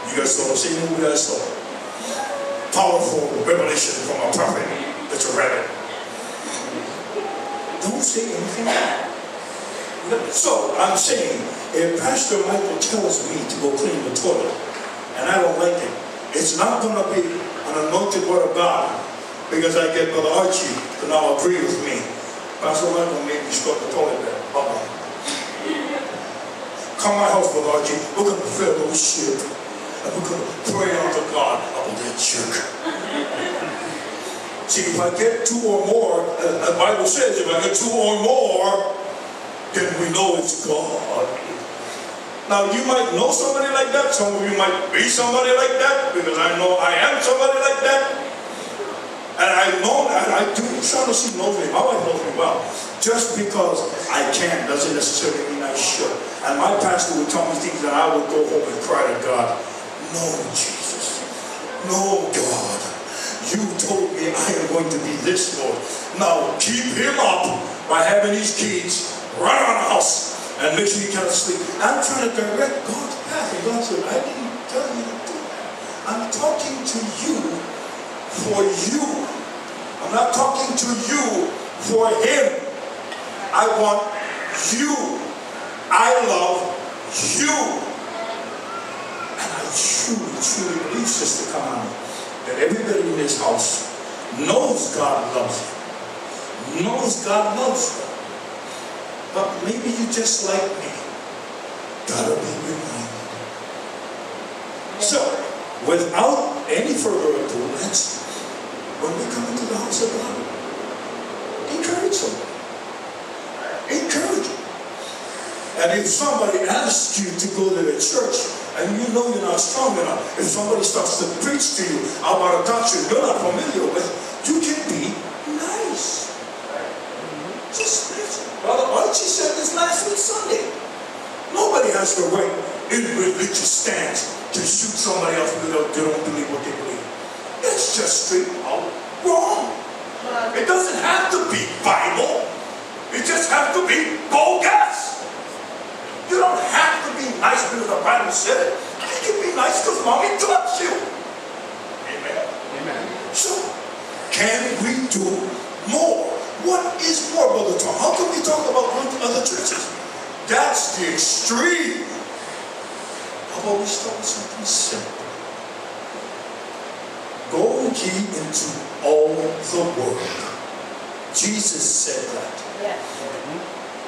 You guys saw the same movie that I saw. Powerful revelation from a prophet. That's a rabbit. Don't say anything. So I'm saying, if Pastor Michael tells me to go clean the toilet, and I don't like it, it's not going to be an anointed word of God. Because I get Brother Archie to now agree with me. Pastor Michael made me start the toilet there. Come to my house, Brother Archie. We're going to fellowship. And we're going to pray unto God about that jerk. See, if I get two or more, the Bible says, if I get two or more, then we know it's God. Now, you might know somebody like that. Some of you might be somebody like that. Because I know I am somebody like that. And I know that I do. Shaughnessy knows me. My wife knows me well. Just because I can doesn't necessarily mean I should. And my pastor would tell me things that I would go home and cry to God. No, Jesus. No, God. You told me I am going to be this, Lord. Now keep him up by having these kids run around the house and make sure he can't sleep. I'm trying to direct God's path. And God said, I didn't tell you to do that. I'm talking to you for you. I'm not talking to you for him. I want you. I love you. And I truly believe, Sister Connie, that everybody in this house knows God loves you. Knows God loves you. But maybe you just like me. Gotta be reminded. So, without any further ado, let's, when we come into the house of God, encourage someone. Encourage them. And if somebody asks you to go to the church and you know you're not strong enough, if somebody starts to preach to you about a doctrine you're not familiar with, you can be nice. Just listen. Brother Archie said this last week Sunday. Nobody has the right in religious stance to shoot somebody else because they don't believe what they believe. It's just straight out wrong. It doesn't have to be Bible. It just has to be bogus. You don't have to be nice because the Bible said it. You can be nice because mommy taught you. Amen. Amen. So, can we do more? What is more, Brother Tom? How can we talk about going to other churches? That's the extreme. How about we start with something simple? Go ye into all the world. Jesus said that. Yes.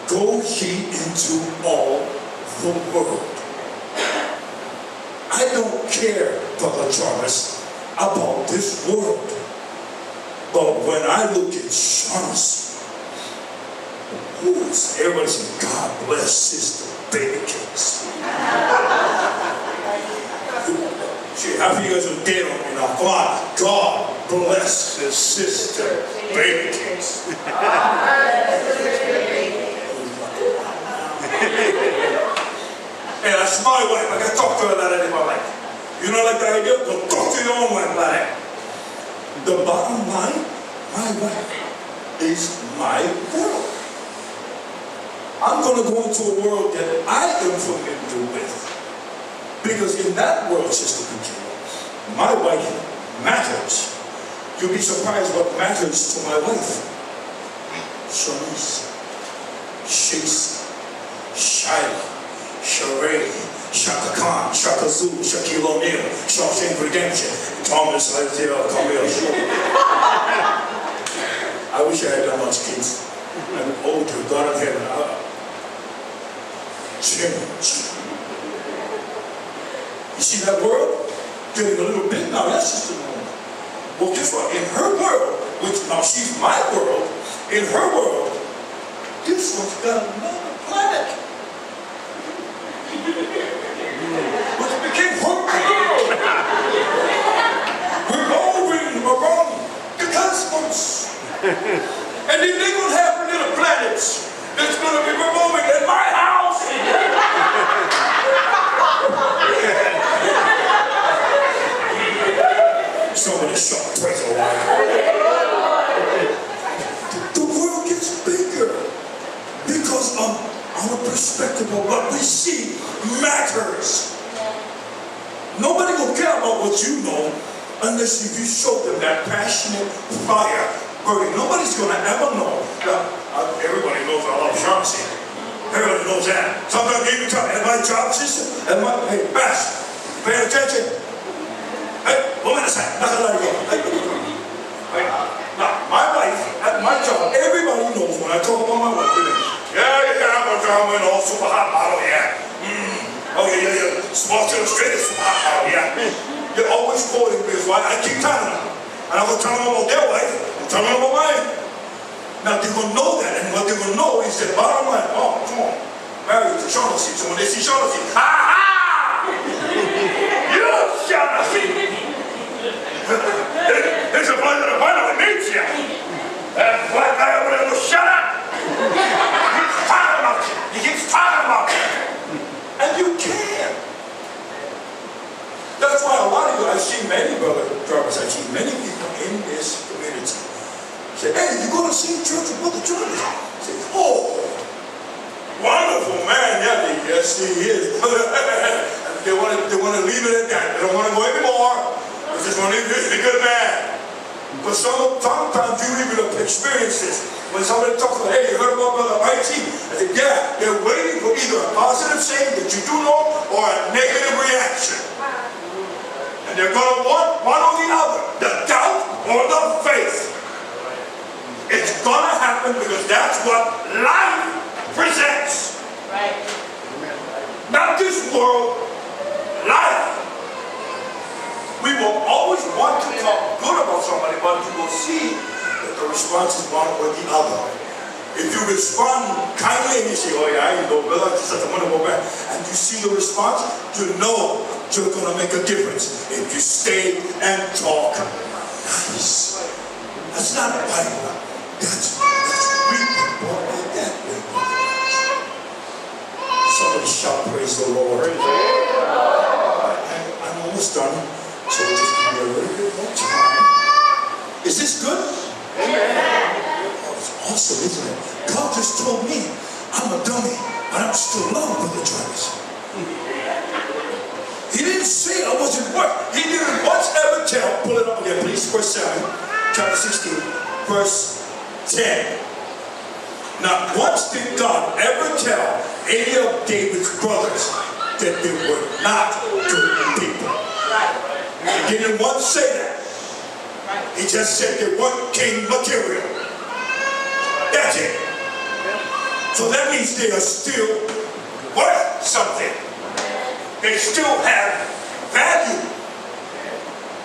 Go ye into all the world. I don't care, Brother Jarvis, about this world. But when I look at Shaughnessy, everybody says, God bless Sister Baby Cakes. See, half of you guys are dead on me now. Come on. God bless his Sister Baby Cakes. Hey, that's my wife. I can talk to her like that in my life. You don't like the idea? Well, talk to your own wife like that. The bottom line, my wife is my world. I'm going to go into a world that I am familiar with. Because in that world, Sister Kuchina, my wife matters. You'll be surprised what matters to my wife. Shanice, Shisa, Shyla, Sheree, Shaka Khan, Shaka Zulu, Shaquille O'Neal, Shawshank Redemption, Thomas Isaiah Camille. I wish I had that much kids. I'm older, God in heaven. Change. You see that world? Getting a little big now, that's just a moment. Well, guess what? In her world, which now she's my world, in her world, this one's got another planet. Which became her world. Revolving around the cosmos. And then they're going to have little planets that's going to be revolving in my house. Somebody shout, praise the Lord. The world gets bigger because of our perspective of what we see matters. Nobody will care about what you know unless if you show them that passionate fire burning. Nobody's going to ever know. Everybody knows I love Shaughnessy. Everybody knows that. Sometimes they even tell me, at my job, sister, hey, Bash, pay attention. Hey, woman aside, not gonna let her go. Hey, now, my wife, at my job, everybody knows when I talk about my wife, I'm a drama and all super hot model, yeah. Oh, yeah. Small to the straight, super hot model, yeah. You're always quoting me, why I keep telling them. And I'm gonna tell them about their wife, I'm telling them about mine. Now, they're gonna know that, and what they're gonna know is that bottom line, oh, come on, married to Shaughnessy, so when they see Shaughnessy, ha! You Shaughnessy! It's a pleasure to finally meet you. That black guy over there will shut up. He keeps talking about you. And you can. That's why a lot of you, I've seen many, Brother Jarvis, I've seen many people in this community say, hey, you go to see church with Brother Jarvis? Say, oh, wonderful man, yeah, yes he is. They want to leave it at that. They don't want to go anymore. They just want to leave this a good man. But sometimes you even experience this. When somebody talks about, hey, you heard about Brother Archie? I said, yeah, they're waiting for either a positive saying that you do know or a negative reaction. they're going to want one or the other, the doubt or the faith. It's going to happen because that's what life presents. Right. Not this world, life. We will always want to talk good about somebody, but you will see that the response is one or the other. If you respond kindly and you say, oh yeah, you know, brother, it's such a wonderful man, and you see the response, you know you're going to make a difference if you stay and talk nice. That's not Bible. That's we've been born like that way. Somebody shout, praise the Lord. I'm almost done, so just give me a little bit more time. Is this good? Amen. It's awesome, isn't it? God just told me I'm a dummy, but I'm still loved, Brother Travis. He didn't say I wasn't worth. He didn't once ever tell. Pull it up again, please. 1 Samuel, chapter 16, verse 10. Not once did God ever tell any of David's brothers that they were not good people. He didn't once say that. He just said they weren't king material. That's it. So that means they are still worth something. They still have value.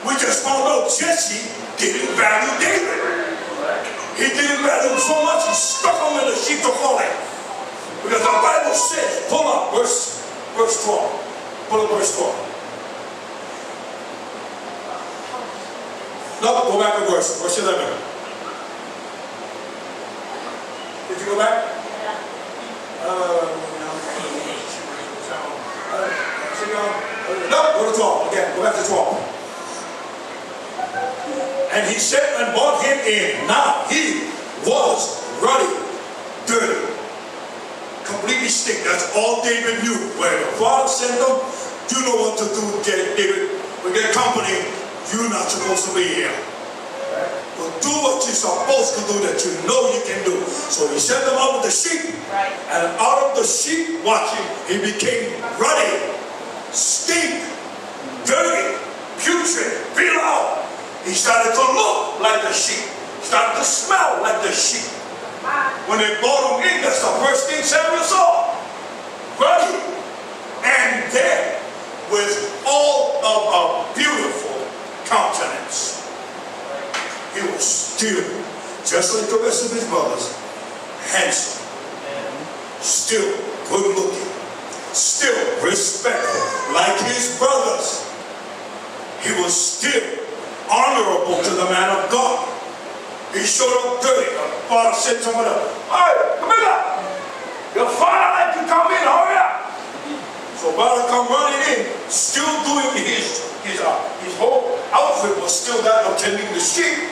We just found out Jesse didn't value David. He didn't value him so much, he stuck him in the sheep of falling. Because the Bible says, pull up verse 12. Pull up verse 12. No, go back a verse 11. Did you go back? No, go to 12. Again, go back to 12. And he said and brought him in. Now he was ruddy, dirty, completely stink. That's all David knew. Where the father sent them, you know what to do, David. We get company, you're not supposed to be here. But do what you're supposed to do that you know you can do. So he sent them out with the sheep. Right. And out of the sheep watching, he became ruddy, stink, dirty, putrid, feel out. He started to look like the sheep. Started to smell like the sheep. When they brought him in, that's the first thing Samuel saw. Ruddy and dead with all of a beautiful countenance. He was still, just like the rest of his brothers, handsome, still good looking, still respectful, like his brothers. He was still honorable to the man of God. He showed up dirty. The father said to him, hey, come here. Your father like to come in, hurry up. So father come running in, still doing his whole outfit was still that of tending the sheep.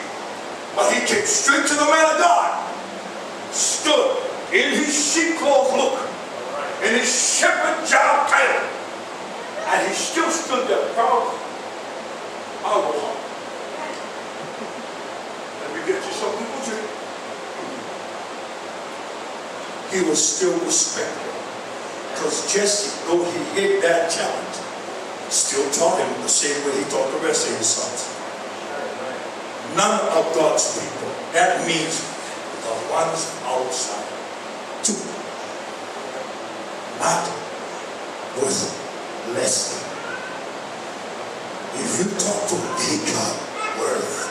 But he came straight to the man of God. Stood in his sheep clothes look, in his shepherd job title. And he still stood there proud. I was hungry. Get you some people too. He was still respected. Because Jesse, though he hid that challenge, still taught him the same way he taught the rest of his sons. None of God's people. That means the ones outside. Too. Not worth less than. If you talk to a God worth,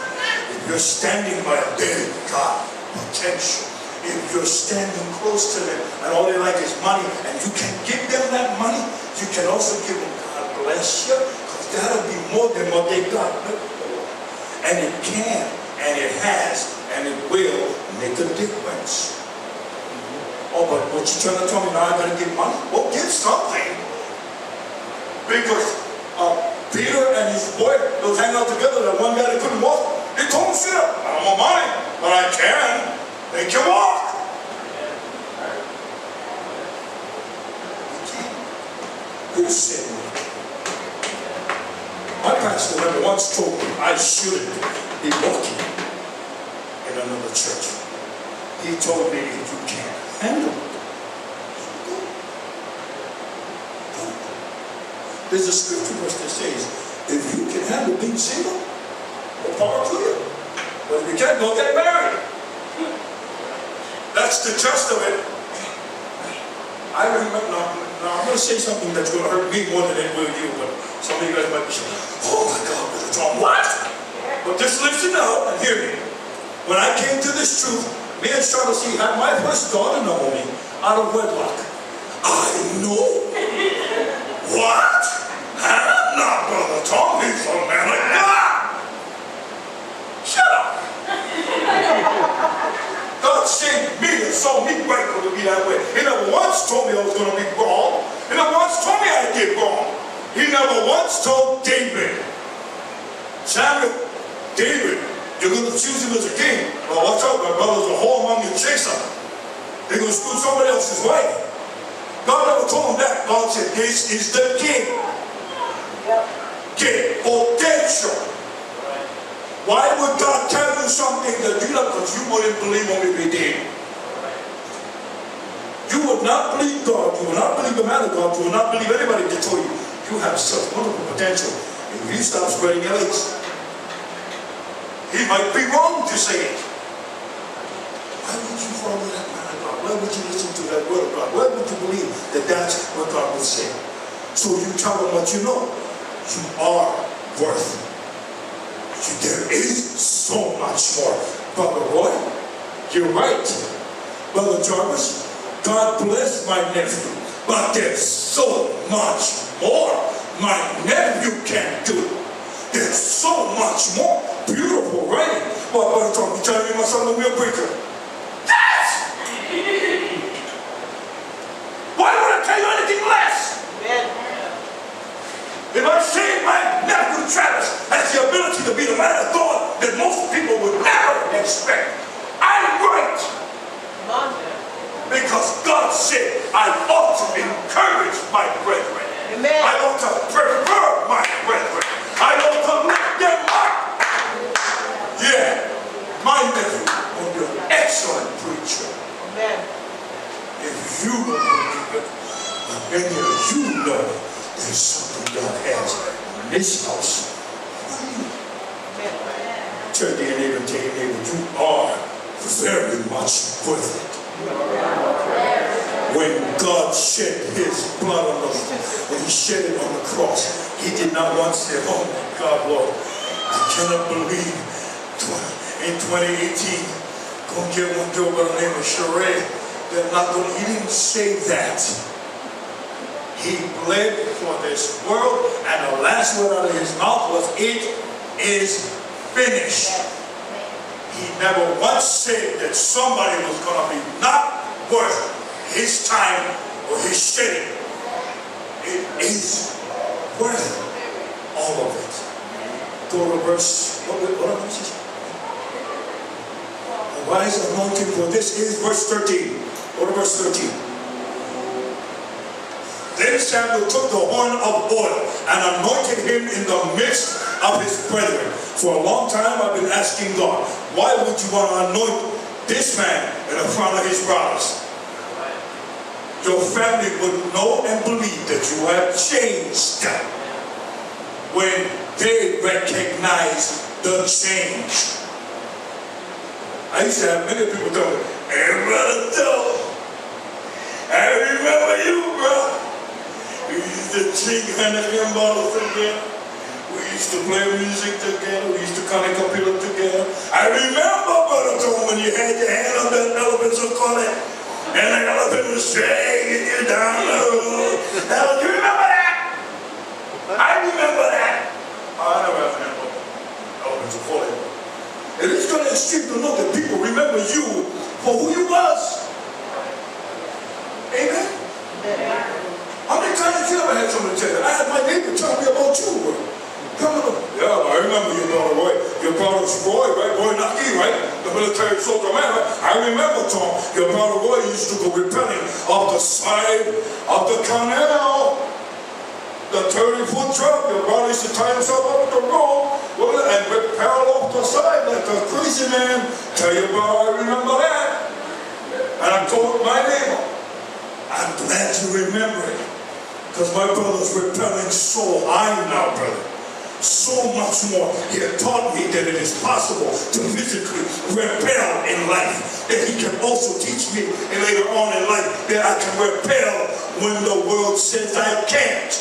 if you're standing by a big God potential, if you're standing close to them and all they like is money and you can give them that money, you can also give them God bless you, because that'll be more than what they got before. And it can, and it has, and it will make a difference. Oh, but what you trying to tell me now? I gotta give money? Well, give something. Because Peter and his boy, they was hanging out together. That one guy that couldn't walk, they told him, sit up. I don't want money, but I can make you walk. Who said that? My pastor never once told me I shouldn't be walking in another church. He told me if you can't handle it, go. There's a scripture verse that says, if you can handle being single, more power to you. But if you can't, go get married. That's the gist of it. I remember, now I'm going to say something that's going to hurt me more than it will you, but some of you guys might be saying, oh my God, Brother Tom, what? But just listen out and hear me. When I came to this truth, me and Charlotte had my first daughter, Naomi, out of wedlock. I know. What? I'm not Brother Tom, he's a man of God. Shut up. God saved me and saw me grateful to be that way. He never once told me I was going to be wrong. He never once told me I did wrong. He never once told David, Samuel, David, you're going to choose him as a king. Well, watch out, my brother's a whore among your chaser. They're going to screw somebody else's wife. God never told him that. God said, this is the king. Get potential. Why would God tell you something that you don't, because you wouldn't believe him if he did? You would not believe God, you would not believe the man of God, you would not believe anybody that told you you have such wonderful potential. If you stop spreading your legs, he might be wrong to say it. Why would you follow that man of God? Why would you listen to that word of God? Why would you believe that that's what God would say? So you tell them what you know. You are worth. There is so much more. Brother Roy, you're right. Brother Jarvis, God bless my nephew. But there's so much more my nephew can do. There's so much more. Beautiful writing. Well, Brother Tom, you telling me my son will be a preacher? Yes! Why would I tell you anything less? Amen. If I say my nephew Travis has the ability to be the man of God that most people would never expect, I'm right. Come on, man. Because God said I ought to encourage my brethren. Amen. I ought to prefer my brethren. I ought to lift them up. Yeah, my nephew will be an excellent preacher. Amen. If you believe it, many of you know there's something God has in this house. Tell your neighbor, you are very much worth it. When God shed his blood on the cross, when he shed it on the cross, he did not once say, oh my God, Lord, I cannot believe in 2018, go get one girl by the name of Sheree. They're not going to, he didn't say that. He bled for this world, and the last word out of his mouth was, it is finished. He never once said that somebody was going to be not worth his time or his shedding. It is worth all of it. Go to verse, what is this? The wise anointing for this is verse 13. Go to verse 13. Then Samuel took the horn of oil and anointed him in the midst of his brethren. For a long time I've been asking God, why would you want to anoint this man in the front of his brothers? Your family would know and believe that you have changed when they recognize the change. I used to have many people tell me, hey brother Joe, I remember you, bro. We used to drink Heineken bottles together. We used to play music together. We used to connect computer together. I remember, Brother Tom, when you had your hand on that elephant, so call it, and the elephant was dragging you down the road. Now, do you remember that? I remember that. Oh, I never have an elephant to call it. And it's going to extreme to know that people remember you for who you was. Amen? How many times you ever had somebody tell you? I had my neighbor tell me about you, bro. Come on. Yeah, I remember your brother Roy. Your brother Roy, right? Roy Naki, right? The military soldier man, right? I remember, Tom, your brother Roy used to go rappelling off the side of the canal. The 30-foot truck, your brother used to tie himself up the rope and rappel off the side like a crazy man. Tell your brother, I remember that. And I told my neighbor, I'm glad you remember it. Because my brother's rappelling so high now, brother. so much more. He had taught me that it is possible to physically repel in life. That he can also teach me later on in life that I can repel when the world says I can't.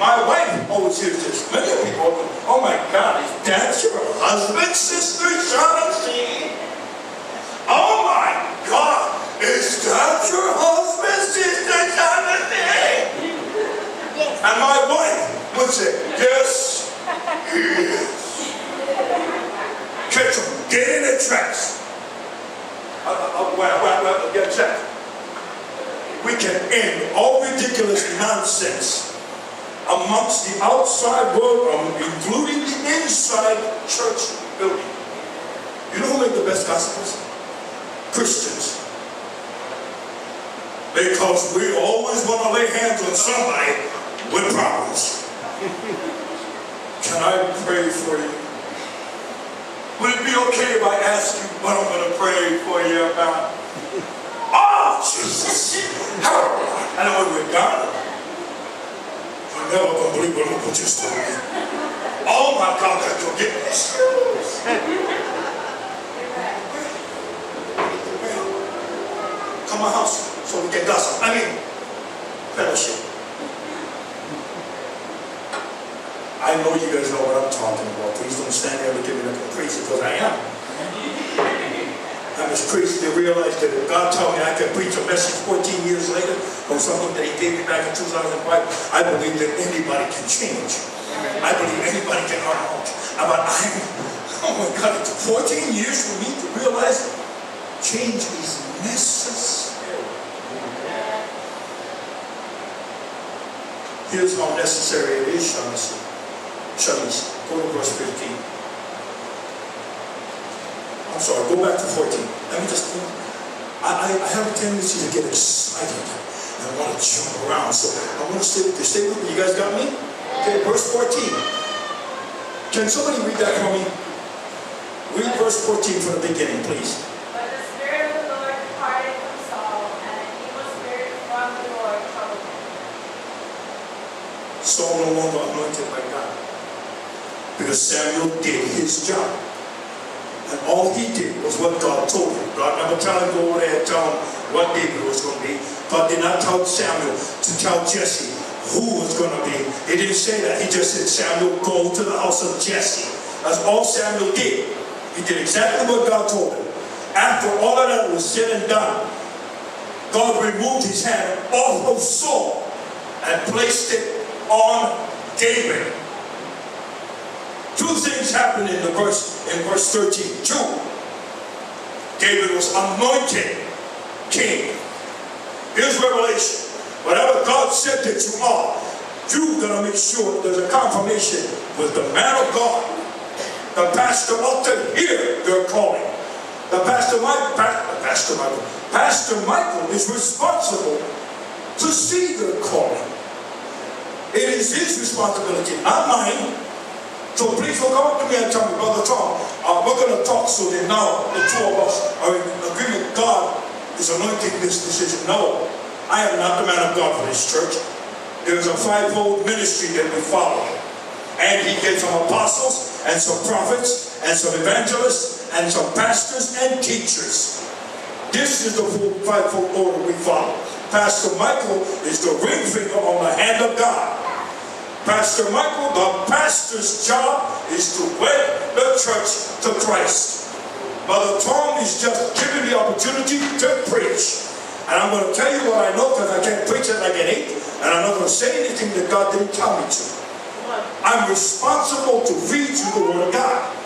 My wife always hears this. Many people, oh my God, is that your husband, Sister Shaughnessy? Oh my God, is that your husband, Sister Shaughnessy? Yes. And my wife would say, yes, he is. Catch him, get in the tracks. Get checked. We can end all ridiculous nonsense amongst the outside world, including the inside church building. You know who make the best gospels? Christians. Because we always want to lay hands on somebody with problems. Can I pray for you? Would it be okay if I ask you what I'm going to pray for you about? Oh, Jesus. I know what we're done. You're never going to believe what I'm going to just tell you. Oh my God, that you'll get this. Come to my house so we can gossip. Fellowship. I know you guys know what I'm talking about. Please don't stand there and give me like crazy, because I am. I'm as crazy to realize that if God told me I could preach a message 14 years later on something that he gave me back in 2005, I believe that anybody can change. I believe anybody can learn out. But oh my God, it took 14 years for me to realize change is necessary. Here's how necessary it is, Shaughnessy. Shaughnessy, go to verse 15. I'm sorry, go back to 14. Let me just, I have a tendency to get excited and I want to jump around. So I want to stay with me. You guys got me? Okay, verse 14. Can somebody read that for me? Read verse 14 from the beginning, please. But the Spirit of the Lord departed from Saul, and an evil spirit from the Lord troubled him. Saul no longer anointed by God, because Samuel did his job. And all he did was what God told him. God never told him to go over there and tell him what David was going to be. God did not tell Samuel to tell Jesse who was going to be. He didn't say that. He just said, Samuel, go to the house of Jesse. That's all Samuel did. He did exactly what God told him. After all of that was said and done, God removed his hand off of Saul and placed it on David. Two things happened in verse 13. Two, David was anointed king. Here's revelation. Whatever God said that you are, you gotta make sure there's a confirmation with the man of God. The pastor ought to hear your calling. Pastor Michael is responsible to see your calling. It is his responsibility, not mine. So please look up to me and tell me, Brother Tom, we're going to talk so that now the two of us are in agreement. God is anointing this decision. No, I am not the man of God for this church. There is a fivefold ministry that we follow. And he gave some apostles and some prophets and some evangelists and some pastors and teachers. This is the fivefold order we follow. Pastor Michael is the ring finger on the hand of God. Pastor Michael, the pastor's job is to wed the church to Christ. Brother Tom is just given the opportunity to preach. And I'm going to tell you what I know, because I can't preach it like an ape, and I'm not going to say anything that God didn't tell me to. I'm responsible to read you the Word of God.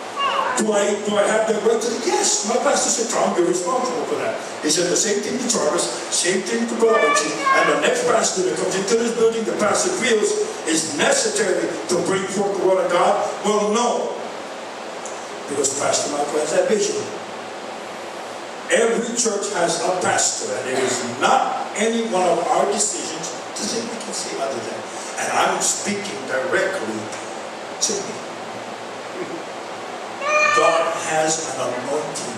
Do I have that right to do? Yes, my pastor said, Tom, you're responsible for that. He said the same thing to Jarvis, same thing to Brotherton, and the next pastor that comes into this building, the pastor feels is necessary to bring forth the Word of God. Well, no, because Pastor Michael has that vision. Every church has a pastor, and it is not any one of our decisions to say we can say other than. And I'm speaking directly to me. God has an anointing.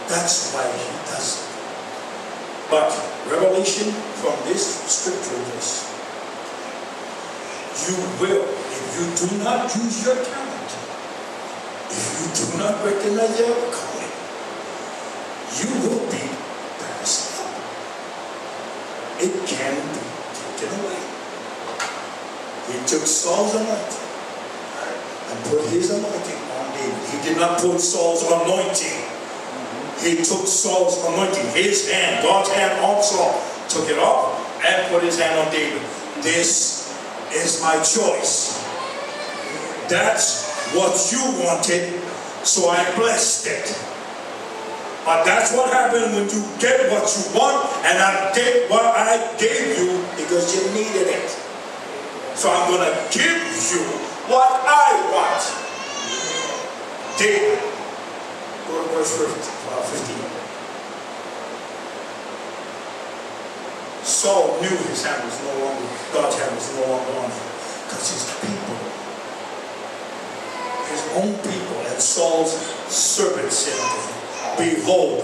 That's why he does it. But revelation from this scripture is you will, if you do not use your talent, if you do not recognize your calling, you will be passed up. It can be taken away. He took Saul's anointing and put his anointing on David. He did not put Saul's anointing. He took Saul's anointing, his hand, God's hand on Saul, took it off and put his hand on David. This is my choice. That's what you wanted, so I blessed it. But that's what happened when you get what you want, and I get what I gave you because you needed it. So I'm going to give you what I want. David, go to verse 15. Saul knew his hand was no longer, God's hand was no longer on him, because his people, his own people, and Saul's servant said unto him, behold,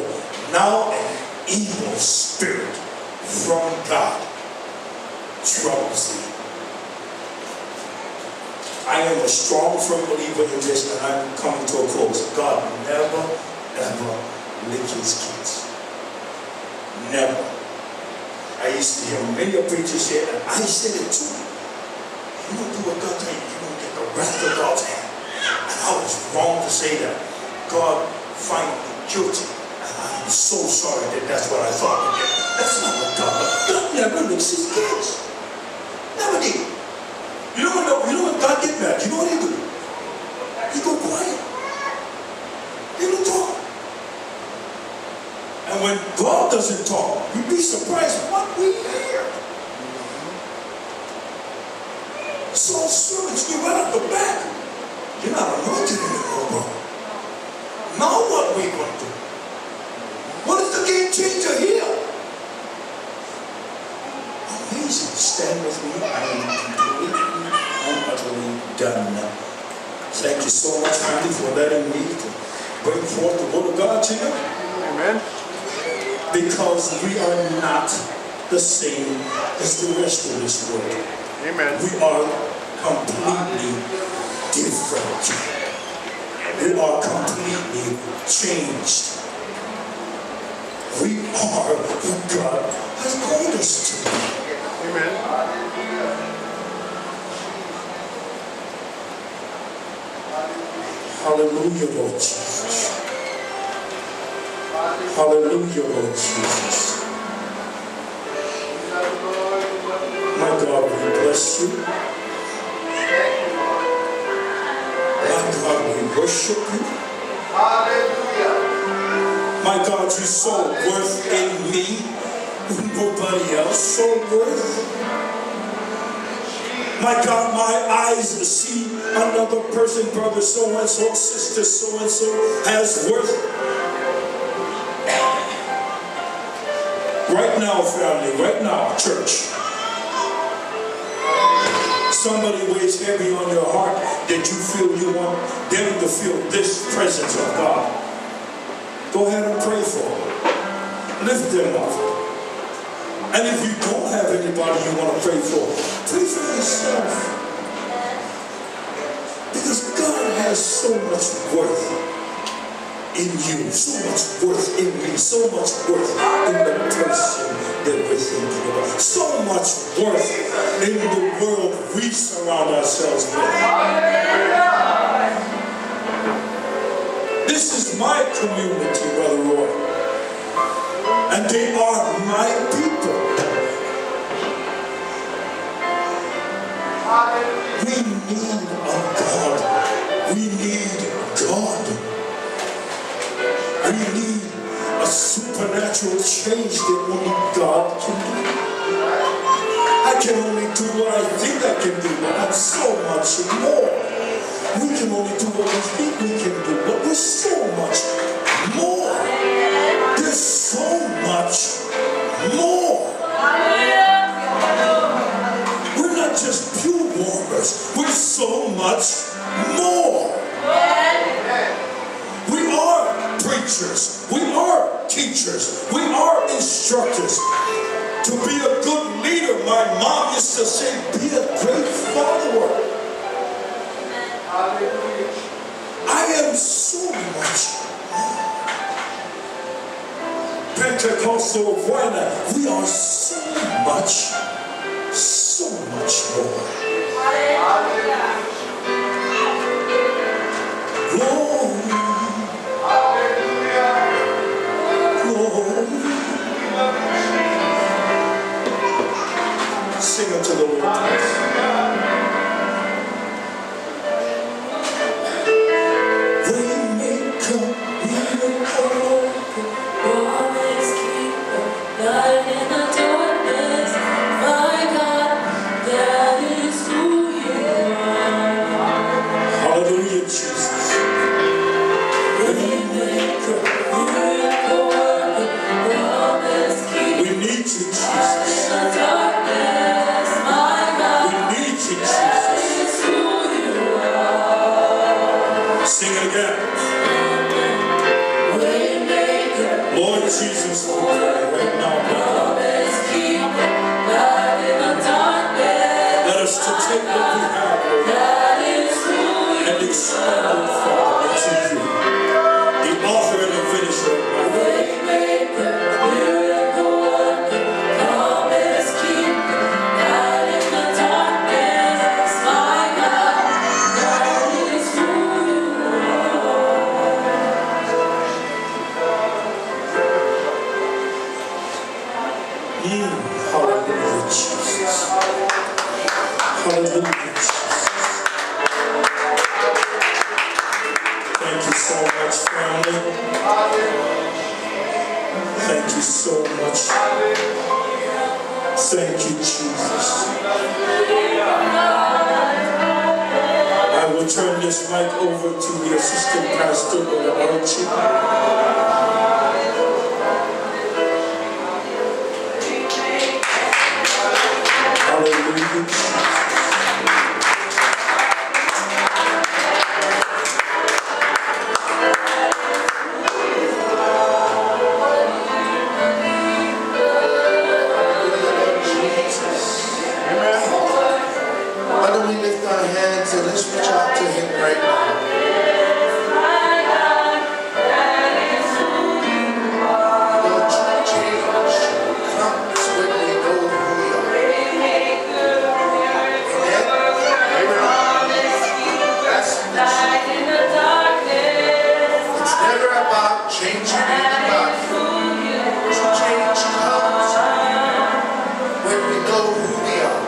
now an evil spirit from God troubles thee. I am a strong, firm believer in this, and I'm coming to a close. God never, ever lick his kids. Never. I used to hear many preachers say, and I said it too. You don't do what God tells you, you don't get the wrath of God's hand. And I was wrong to say that. God find me guilty, and I am so sorry that that's what I thought. That's not what God does. God never licks his kids. Never did. You know when God get mad, you know what he do? He go quiet. He don't talk. And when God doesn't talk, you'd be surprised what we hear. Saul's servants knew right off the back, you're not anointed anymore, bro. Now what we going to do? What is the game changer here? Amazing. Stand with me. I am completely and utterly done now. Thank you so much, Andy, for letting me to bring forth the word of God to you. Amen. Because we are not the same as the rest of this world. Amen. We are completely different. We are completely changed. We are who God has called us to be. Amen. Hallelujah, Lord Jesus. Hallelujah, Lord Jesus. My God, we bless you. My God, we worship you. My God, you saw worth in me, nobody else saw worth. My God, my eyes see another person, brother so-and-so, sister so-and-so has worth. Right now, family, right now, church. Somebody weighs heavy on your heart that you feel you want them to feel this presence of God. Go ahead and pray for them. Lift them up. And if you don't have anybody you want to pray for yourself. Because God has so much worth in you, so much worth in me, so much worth in the person that we're thinking about, so much worth in the world we surround ourselves with. This is my community, Brother Roy, and they are my people. We need a God. We need God. We need a supernatural change that only God can do. I can only do what I think I can do, but I'm so much more. We can only do what we think we can do, but we're so much more. There's so much more. We're not just pew warmers. We're so much more. We are preachers. We are teachers. We are instructors. To be a good leader, my mom used to say, be a great Father work. Hallelujah. I am so much Pentecostal Avoida. We are so much more. Hallelujah. Glory, Hallelujah. glory. We love you, Jesus. Sing unto the Lord. Hallelujah. Waymaker, miracle, Promise keeper, light in the darkness, my God, that is who you are. hallelujah, Jesus. Waymaker, miracle worker, promise keeper, We need you, light Jesus. in the darkness, my We God, need you, that Jesus. is who you are. Sing it again. Waymaker, Lord Jesus, we pray right now, God, promise keeper, light in the darkness, let us to take what we have, Lord, that is who you are. and expand it, Father, to you, the author and the finisher of my faith. Waymaker, miracle worker, promise keeper, light in the darkness, my God, that is who you Hallelujah, Jesus. Hallelujah, Jesus. Thank you so much, family. Thank you so much. Thank you, Jesus. I will turn this mic over to the assistant pastor, Brother Archie. Hallelujah, Jesus. Why don't we lift our hands and let's reach out to him right now. Lord, change comes when we know who we are. It's never about changing anybody. Change comes when we know who we are.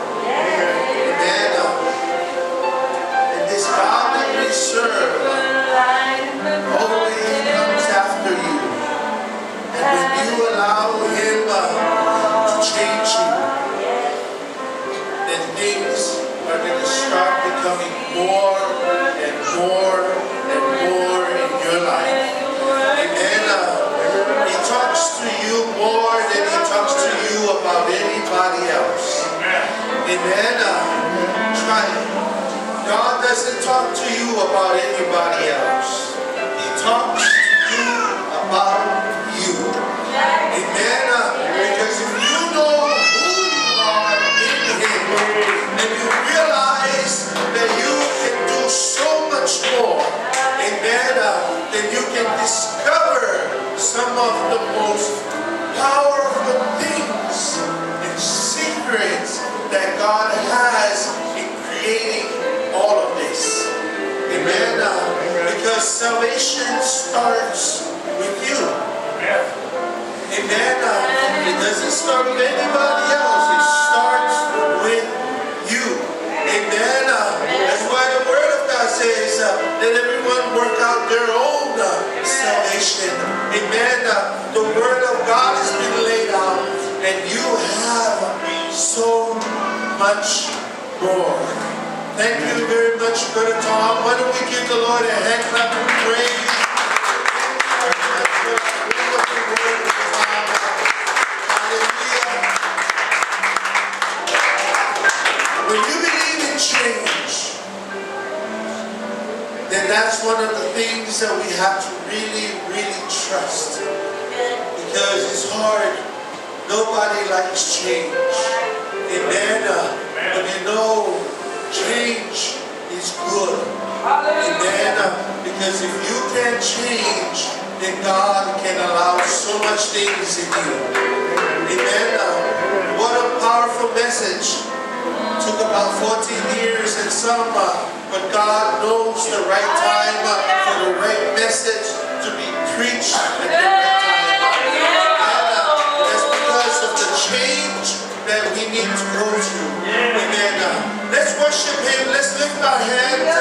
Amen. And this God that we serve always comes after you. And when you allow Him to change you, then things are going to start becoming more and more and more in your life. Amen. He talks to you more than He talks to you about anybody else. Amen. Try it. God doesn't talk to you about anybody else. He talks to you about you. Amen. Because if you know who you are in Him, and you realize that you can do so much more, amen, then you can discover some of the most powerful things and secrets that God has in creating all of this. Amen. Because salvation starts with you. Amen. It doesn't start with anybody else. It starts with you. Amen. That's why the Word of God says, let everyone work out their own salvation. Amen. The Word of God has been laid out, and you have so much more. Thank you very much, Brother Tom. Why don't we give the Lord a hand clap of praise? When you believe in change, then that's one of the things that we have to really, really trust. Because it's hard. Nobody likes change. Amen. But you know, Because if you can change, then God can allow so much things in you. Amen. What a powerful message. Took about 14 years and some, but God knows the right time for the right message to be preached at the right time. And that's because of the change that we need to go through. Amen. Let's worship Him. Let's lift our hands.